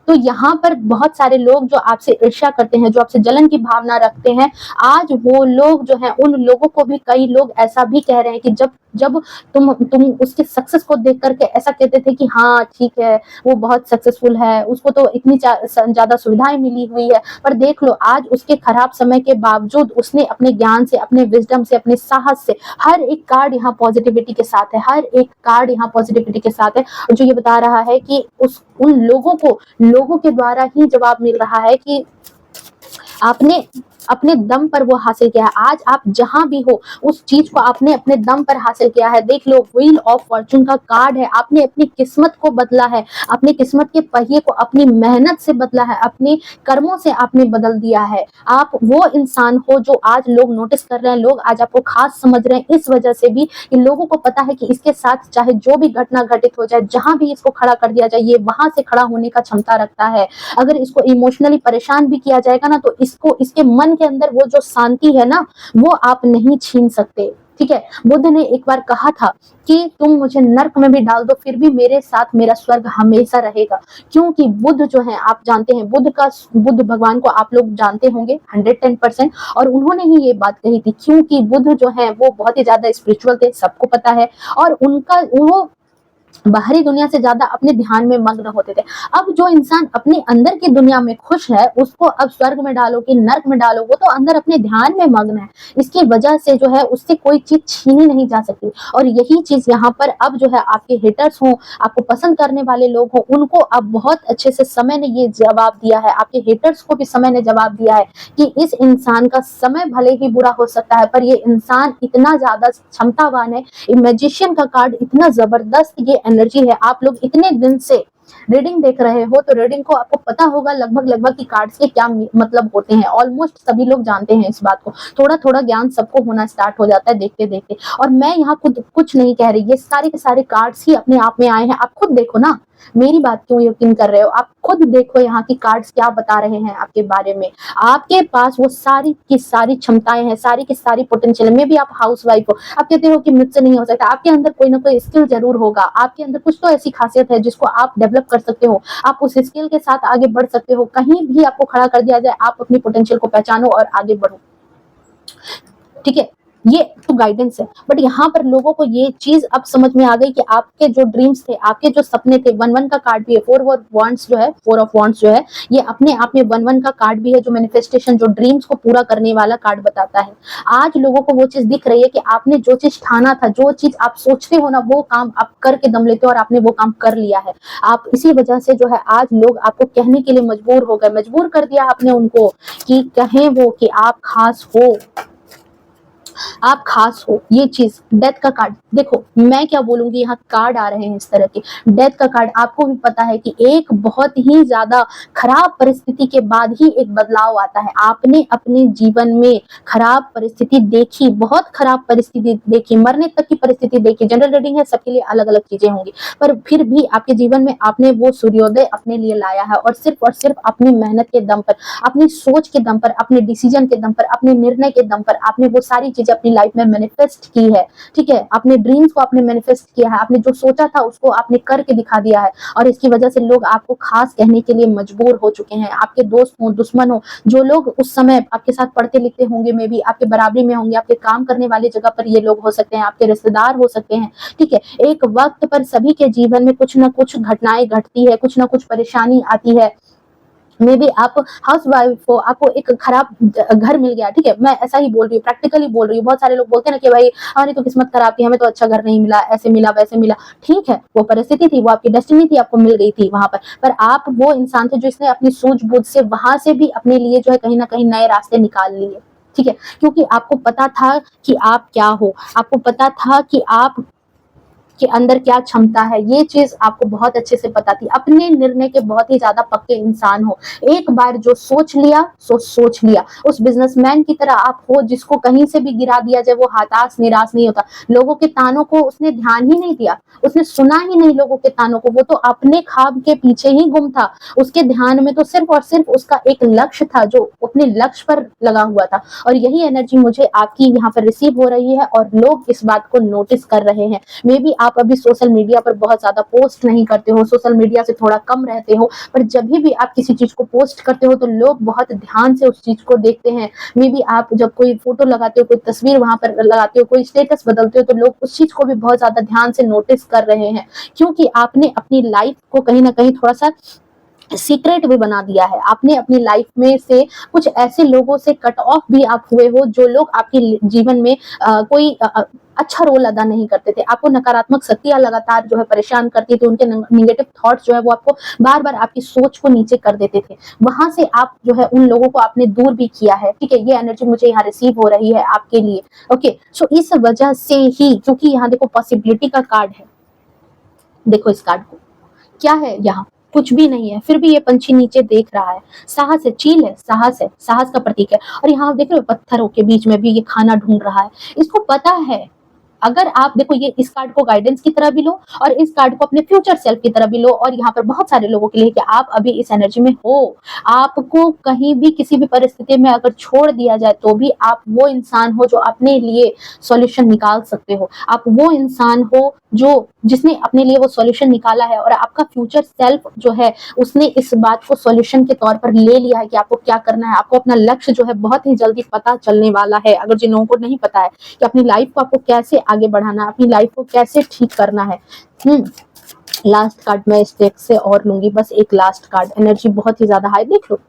[SPEAKER 1] तो यहाँ पर बहुत सारे लोग जो आपसे ईर्ष्या करते हैं, जो आपसे जलन की भावना रखते हैं, आज वो लोग जो हैं, उन लोगों को भी कई लोग ऐसा भी कह रहे हैं कि जब जब तुम उसके सक्सेस को देख करके ऐसा कहते थे कि हाँ ठीक है, वो बहुत सक्सेसफुल है, उसको तो इतनी ज्यादा सुविधाएं मिली हुई है, पर देख लो आज उसके खराब समय के बावजूद उसने अपने ज्ञान से, अपने विजडम से, अपने साहस से, हर एक कार्ड यहाँ पॉजिटिविटी के साथ है, हर एक कार्ड यहाँ पॉजिटिविटी के साथ है, जो ये बता रहा है कि उन लोगों को, लोगों के द्वारा ही जवाब मिल रहा है कि आपने अपने दम पर वो हासिल किया है। आज आप जहां भी हो उस चीज को आपने अपने दम पर हासिल किया है। देख लो, व्हील ऑफ फॉर्चून का कार्ड है। आपने अपनी किस्मत को बदला है, अपनी किस्मत के पहिए को अपनी मेहनत से बदला है, अपने कर्मों से आपने बदल दिया है। आप वो इंसान हो जो आज लोग नोटिस कर रहे हैं, लोग आज आपको खास समझ रहे हैं, इस वजह से भी इन लोगों को पता है कि इसके साथ चाहे जो भी घटना घटित हो जाए, जहां भी इसको खड़ा कर दिया जाए, ये वहां से खड़ा होने का क्षमता रखता है। अगर इसको इमोशनली परेशान भी किया जाएगा ना, तो इसको, इसके मन के अंदर वो जो शांति है ना, वो आप नहीं छीन सकते। ठीक है, बुद्ध ने एक बार कहा था कि तुम मुझे नर्क में भी डाल दो, फिर भी मेरे साथ मेरा स्वर्ग हमेशा रहेगा। क्योंकि बुद्ध जो है, आप जानते हैं, बुद्ध भगवान को आप लोग जानते होंगे 110%, और उन्होंने ही ये बात कही थी। क्योंकि बुद्ध जो है वो बहुत ही ज्यादा स्पिरिचुअल थे, सबको पता है, और उनका वो बाहरी दुनिया से ज्यादा अपने ध्यान में मग्न होते थे। अब जो इंसान अपने अंदर की दुनिया में खुश है, उसको अब स्वर्ग में डालो कि नर्क में डालो, वो तो अंदर अपने ध्यान में मग्न है। इसकी वजह से जो है उससे कोई चीज छीनी नहीं जा सकती। और यही चीज यहाँ पर अब जो है आपके हेटर्स हो, आपको पसंद करने वाले लोग हो, उनको अब बहुत अच्छे से समय ने ये जवाब दिया है, आपके हेटर्स को भी समय ने जवाब दिया है कि इस इंसान का समय भले ही बुरा हो सकता है, पर ये इंसान इतना ज्यादा क्षमतावान है। मैजिशियन का कार्ड इतना जबरदस्त ये एनर्जी है। आप लोग इतने दिन से रीडिंग देख रहे हो, तो रीडिंग को आपको पता होगा लगभग कि कार्ड्स के क्या मतलब होते हैं। ऑलमोस्ट सभी लोग जानते हैं इस बात को, थोड़ा थोड़ा ज्ञान सबको होना स्टार्ट हो जाता है देखते देखते। और मैं यहाँ खुद कुछ नहीं कह रही, ये सारे के सारे कार्ड्स ही अपने आप में आए हैं। आप खुद देखो ना, मेरी बात क्यों यकीन कर रहे हो, आप खुद देखो यहाँ की कार्ड्स क्या बता रहे हैं आपके बारे में। आपके पास वो सारी की सारी क्षमताएं हैं, सारी की सारी पोटेंशियल। में भी आप हाउसवाइफ हो, आप कहते हो कि मुझसे नहीं हो सकता, आपके अंदर कोई ना कोई स्किल जरूर होगा, आपके अंदर कुछ तो ऐसी खासियत है जिसको आप डेवलप कर सकते हो। आप उस स्किल के साथ आगे बढ़ सकते हो। कहीं भी आपको खड़ा कर दिया जाए, आप अपनी पोटेंशियल को पहचानो और आगे बढ़ो। ठीक है, ये तो गाइडेंस है। बट यहाँ पर लोगों को ये चीज अब समझ में आ गई कि आपके जो ड्रीम्स थे, आपके जो सपने थे, 1-1 का कार्ड भी है, 4 ऑफ वांड्स जो है, 4 ऑफ वांड्स जो है, ये अपने आप में 1-1 का कार्ड भी है, जो मैनिफेस्टेशन, जो ड्रीम्स को पूरा करने वाला कार्ड बताता है। आज लोगों को वो चीज दिख रही है कि आपने जो चीज ठाना था, जो चीज आप सोचते हो ना, वो काम आप करके दम लेते हो, और आपने वो काम कर लिया है। आप इसी वजह से जो है आज लोग आपको कहने के लिए मजबूर हो गए, मजबूर कर दिया आपने उनको कि कहें वो कि आप खास हो, आप खास हो। ये चीज, डेथ का कार्ड देखो, मैं क्या बोलूंगी, यहाँ कार्ड आ रहे हैं इस तरह के। डेथ का कार्ड, आपको भी पता है कि एक बहुत ही ज्यादा खराब परिस्थिति के बाद ही एक बदलाव आता है। आपने अपने जीवन में खराब परिस्थिति देखी, बहुत खराब परिस्थिति देखी, मरने तक की परिस्थिति देखी। जनरल रीडिंग है, सबके लिए अलग अलग चीजें होंगी, पर फिर भी आपके जीवन में आपने वो सूर्योदय अपने लिए लाया है, और सिर्फ अपनी मेहनत के दम पर, अपनी सोच के दम पर, अपने डिसीजन के दम पर, अपने निर्णय के दम पर आपने वो सारी चीजें अपनी लाइफ में मैनिफेस्ट की है। ठीक है, अपने ड्रीम्स को आपने मैनिफेस्ट किया है, आपने जो सोचा था उसको आपने करके दिखा दिया है, और इसकी वजह से लोग आपको खास कहने के लिए मजबूर हो चुके हैं। आपके दोस्त हो, दुश्मन हो, जो लोग उस समय आपके साथ पढ़ते लिखते होंगे, में भी आपके बराबरी में होंगे, आपके काम करने वाली जगह पर ये लोग हो सकते हैं, आपके रिश्तेदार हो सकते हैं। ठीक है, एक वक्त पर सभी के जीवन में कुछ ना कुछ घटनाएं घटती है, कुछ ना कुछ परेशानी आती है। मे बी आप हाउस वाइफ हो, आपको एक खराब घर मिल गया। ठीक है, मैं ऐसा ही बोल रही हूँ, प्रैक्टिकली बोल रही हूँ। बहुत सारे लोग बोलते हैं ना कि भाई हमारी तो किस्मत खराब थी, हमें तो अच्छा घर नहीं मिला, ऐसे मिला वैसे मिला। ठीक है, वो परिस्थिति थी, वो आपकी डेस्टिनी थी, आपको मिल गई थी वहां पर आप वो इंसान थे जो इसने अपनी सूझबूझ से वहां से भी अपने लिए जो है कहीं ना कहीं नए रास्ते निकाल लिए। ठीक है, क्योंकि आपको पता था कि आप क्या हो, आपको पता था कि आप के अंदर क्या क्षमता है, ये चीज आपको बहुत अच्छे से पता थी। अपने निर्णय के बहुत ही ज्यादा पक्के इंसान हो। एक बार जो सोच लिया सो सोच लिया। उस बिजनेसमैन की तरह आप हो जिसको कहीं से भी गिरा दिया जाए वो हताश निराश नहीं होता। लोगों के तानों को उसने ध्यान ही नहीं दिया, उसने सुना ही नहीं लोगों के तानों को, वो तो अपने ख्वाब के पीछे ही गुम था। उसके ध्यान में तो सिर्फ और सिर्फ उसका एक लक्ष्य था, जो अपने लक्ष्य पर लगा हुआ था। और यही एनर्जी मुझे आपकी यहाँ पर रिसीव हो रही है, और लोग इस बात को नोटिस कर रहे हैं। मे बी आप अभी सोशल मीडिया पर बहुत ज्यादा पोस्ट नहीं करते हो, सोशल मीडिया से थोड़ा कम रहते हो, पर जब भी आप किसी चीज को पोस्ट करते हो तो लोग बहुत ध्यान से उस चीज को देखते हैं। मे बी आप जब कोई फोटो लगाते हो, कोई तस्वीर वहां पर लगाते हो, कोई स्टेटस बदलते हो, तो लोग उस चीज को भी बहुत ज्यादा ध्यान से नोटिस कर रहे हैं, क्योंकि आपने अपनी लाइफ को कहीं ना कहीं थोड़ा सा सीक्रेट भी बना दिया है। आपने अपनी लाइफ में से कुछ ऐसे लोगों से कट ऑफ भी आप हुए हो जो लोग आपके जीवन में कोई अच्छा रोल अदा नहीं करते थे। आपको नकारात्मक शक्तियां लगातार जो है परेशान करती थी। उनके निगेटिव थॉट्स जो है वो आपको बार बार आपकी सोच को नीचे कर देते थे। वहां से आप जो है उन लोगों को आपने दूर भी किया है। ठीक है, ये एनर्जी मुझे यहाँ रिसीव हो रही है आपके लिए। ओके, सो इस वजह से ही, क्योंकि यहाँ देखो पॉसिबिलिटी का कार्ड है, देखो इस कार्ड को क्या है, यहाँ कुछ भी नहीं है, फिर भी ये पंछी नीचे देख रहा है। साहस है, चील है, साहस है, साहस का प्रतीक है। और यहाँ देख रहे हो पत्थरों के बीच में भी ये खाना ढूंढ रहा है। इसको पता है, अगर आप देखो ये इस कार्ड को गाइडेंस की तरह भी लो और इस कार्ड को अपने फ्यूचर सेल्फ की तरह भी लो, और यहाँ पर बहुत सारे लोगों के लिए कि आप अभी इस एनर्जी में हो, आपको कहीं भी किसी भी परिस्थिति में अगर छोड़ दिया जाए तो भी आप वो इंसान हो जो अपने लिए सॉल्यूशन निकाल सकते हो। आप वो इंसान हो जो जिसने अपने लिए वो सॉल्यूशन निकाला है, और आपका फ्यूचर सेल्फ जो है उसने इस बात को सॉल्यूशन के तौर पर ले लिया है कि आपको क्या करना है। आपको अपना लक्ष्य जो है बहुत ही जल्दी पता चलने वाला है। अगर जिन लोगों को नहीं पता है कि अपनी लाइफ को आपको कैसे आगे बढ़ाना है, अपनी लाइफ को कैसे ठीक करना है। लास्ट कार्ड मैं इस डेक से और लूंगी, बस एक लास्ट कार्ड। एनर्जी बहुत ही ज्यादा हाई, देख लो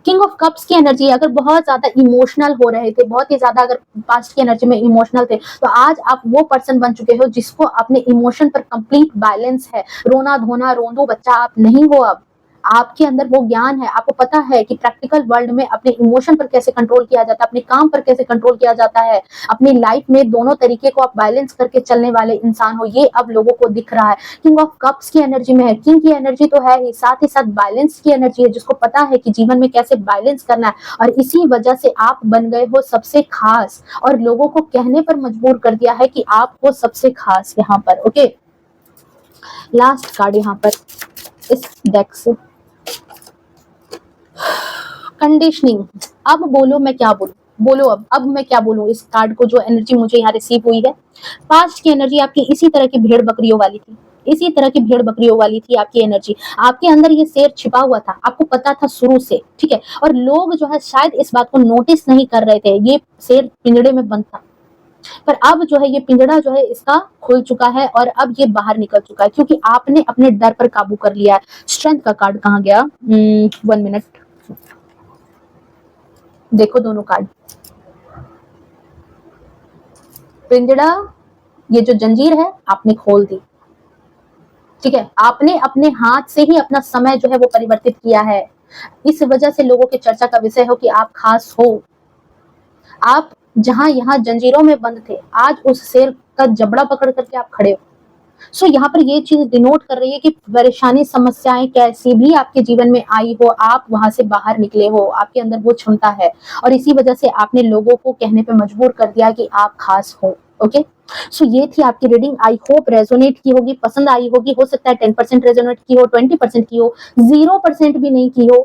[SPEAKER 1] किंग ऑफ कप्स की एनर्जी। अगर बहुत ज्यादा इमोशनल हो रहे थे, बहुत ही ज्यादा अगर पास्ट की एनर्जी में इमोशनल थे, तो आज आप वो पर्सन बन चुके हो जिसको अपने इमोशन पर कंप्लीट बैलेंस है। रोना धोना रोंदू बच्चा आप नहीं हो। अब आपके अंदर वो ज्ञान है, आपको पता है कि प्रैक्टिकल वर्ल्ड में अपने इमोशन पर कैसे कंट्रोल किया जाता है, अपने काम पर कैसे कंट्रोल किया जाता है। अपनी लाइफ में दोनों तरीके को आप बैलेंस करके चलने वाले इंसान हो, ये अब लोगों को दिख रहा है। किंग ऑफ कप्स की एनर्जी में है, किंग की एनर्जी तो है ही साथ बैलेंस की एनर्जी है, जिसको पता है कि जीवन में कैसे बैलेंस करना है। और इसी वजह से आप बन गए हो सबसे खास, और लोगों को कहने पर मजबूर कर दिया है कि आप हो सबसे खास यहाँ पर। ओके, लास्ट कार्ड यहाँ पर इस डेक से, कंडीशनिंग। अब बोलो मैं क्या बोलूं, बोलो अब मैं क्या बोलूं इस कार्ड को, जो एनर्जी मुझे यहाँ रिसीव हुई है। पास्ट की एनर्जी आपकी इसी तरह की भेड़ बकरियों वाली थी, इसी तरह की भेड़ बकरियों वाली थी आपकी एनर्जी। आपके अंदर ये शेर छिपा हुआ था, आपको पता था शुरू से। ठीक है, और लोग जो है शायद इस बात को नोटिस नहीं कर रहे थे, ये शेर पिंजड़े में बंद था। पर अब जो है ये पिंजड़ा जो है इसका खुल चुका है और अब ये बाहर निकल चुका है, क्योंकि आपने अपने डर पर काबू कर लिया है। स्ट्रेंथ का कार्ड कहाँ गया, 1 मिनट, देखो दोनों कार्ड। पिंजड़ा, ये जो जंजीर है आपने खोल दी। ठीक है, आपने अपने हाथ से ही अपना समय जो है वो परिवर्तित किया है। इस वजह से लोगों की चर्चा का विषय हो कि आप खास हो। आप जहां यहाँ जंजीरों में बंद थे, आज उस शेर का जबड़ा पकड़ करके आप खड़े हो। सो यहाँ पर ये चीज डिनोट कर रही है कि परेशानी समस्याएं कैसी भी आपके जीवन में आई हो, आप वहां से बाहर निकले हो। आपके अंदर वो क्षमता है, और इसी वजह से आपने लोगों को कहने पे मजबूर कर दिया कि आप खास हो। ओके, सो ये थी आपकी रीडिंग। आई होप रेजोनेट की होगी, पसंद आई होगी। हो सकता है 10% रेजोनेट की हो, 20% की हो, 0% भी नहीं की हो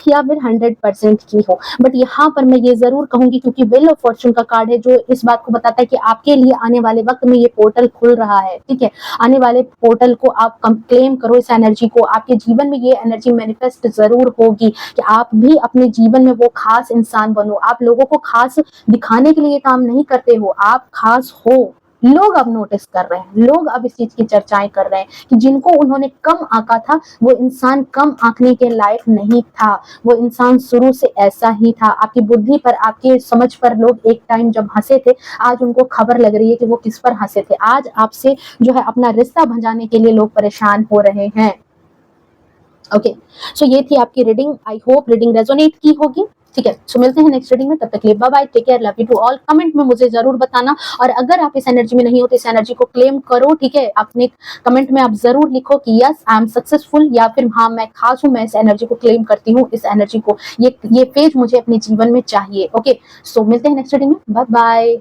[SPEAKER 1] या फिर 100% की हो। बट यहाँ पर मैं ये जरूर कहूंगी, क्योंकि व्हील ऑफ फॉर्चून का कार्ड है जो इस बात को बताता है कि आपके लिए आने वाले वक्त में ये पोर्टल खुल रहा है। ठीक है, आने वाले पोर्टल को आप क्लेम करो, इस एनर्जी को। आपके जीवन में ये एनर्जी मैनिफेस्ट जरूर होगी कि आप भी अपने जीवन में वो खास इंसान बनो। आप लोगों को खास दिखाने के लिए काम नहीं करते हो, आप खास हो। लोग अब नोटिस कर रहे हैं, लोग अब इस चीज की चर्चाएं कर रहे हैं कि जिनको उन्होंने कम आंका था, वो इंसान कम आंकने के लायक नहीं था। वो इंसान शुरू से ऐसा ही था। आपकी बुद्धि पर, आपकी समझ पर लोग एक टाइम जब हंसे थे, आज उनको खबर लग रही है कि वो किस पर हंसे थे। आज आपसे जो है अपना रिश्ता भंजाने के लिए लोग परेशान हो रहे हैं। ओके, सो ये थी आपकी reading. I hope reading resonate की होगी। ठीक है, सो मिलते हैं नेक्स्ट रीडिंग में। तब तक के लिए bye bye, take care, love you to all. Comment में मुझे जरूर बताना, और अगर आप इस एनर्जी में नहीं हो तो इस एनर्जी को क्लेम करो। ठीक है, अपने कमेंट में आप जरूर लिखो कि यस आई एम सक्सेसफुल, या फिर हाँ मैं खास हूँ, मैं इस एनर्जी को क्लेम करती हूँ। इस एनर्जी को, ये पेज मुझे अपने जीवन में चाहिए। ओके, सो मिलते हैं नेक्स्ट रीडिंग में। Bye bye.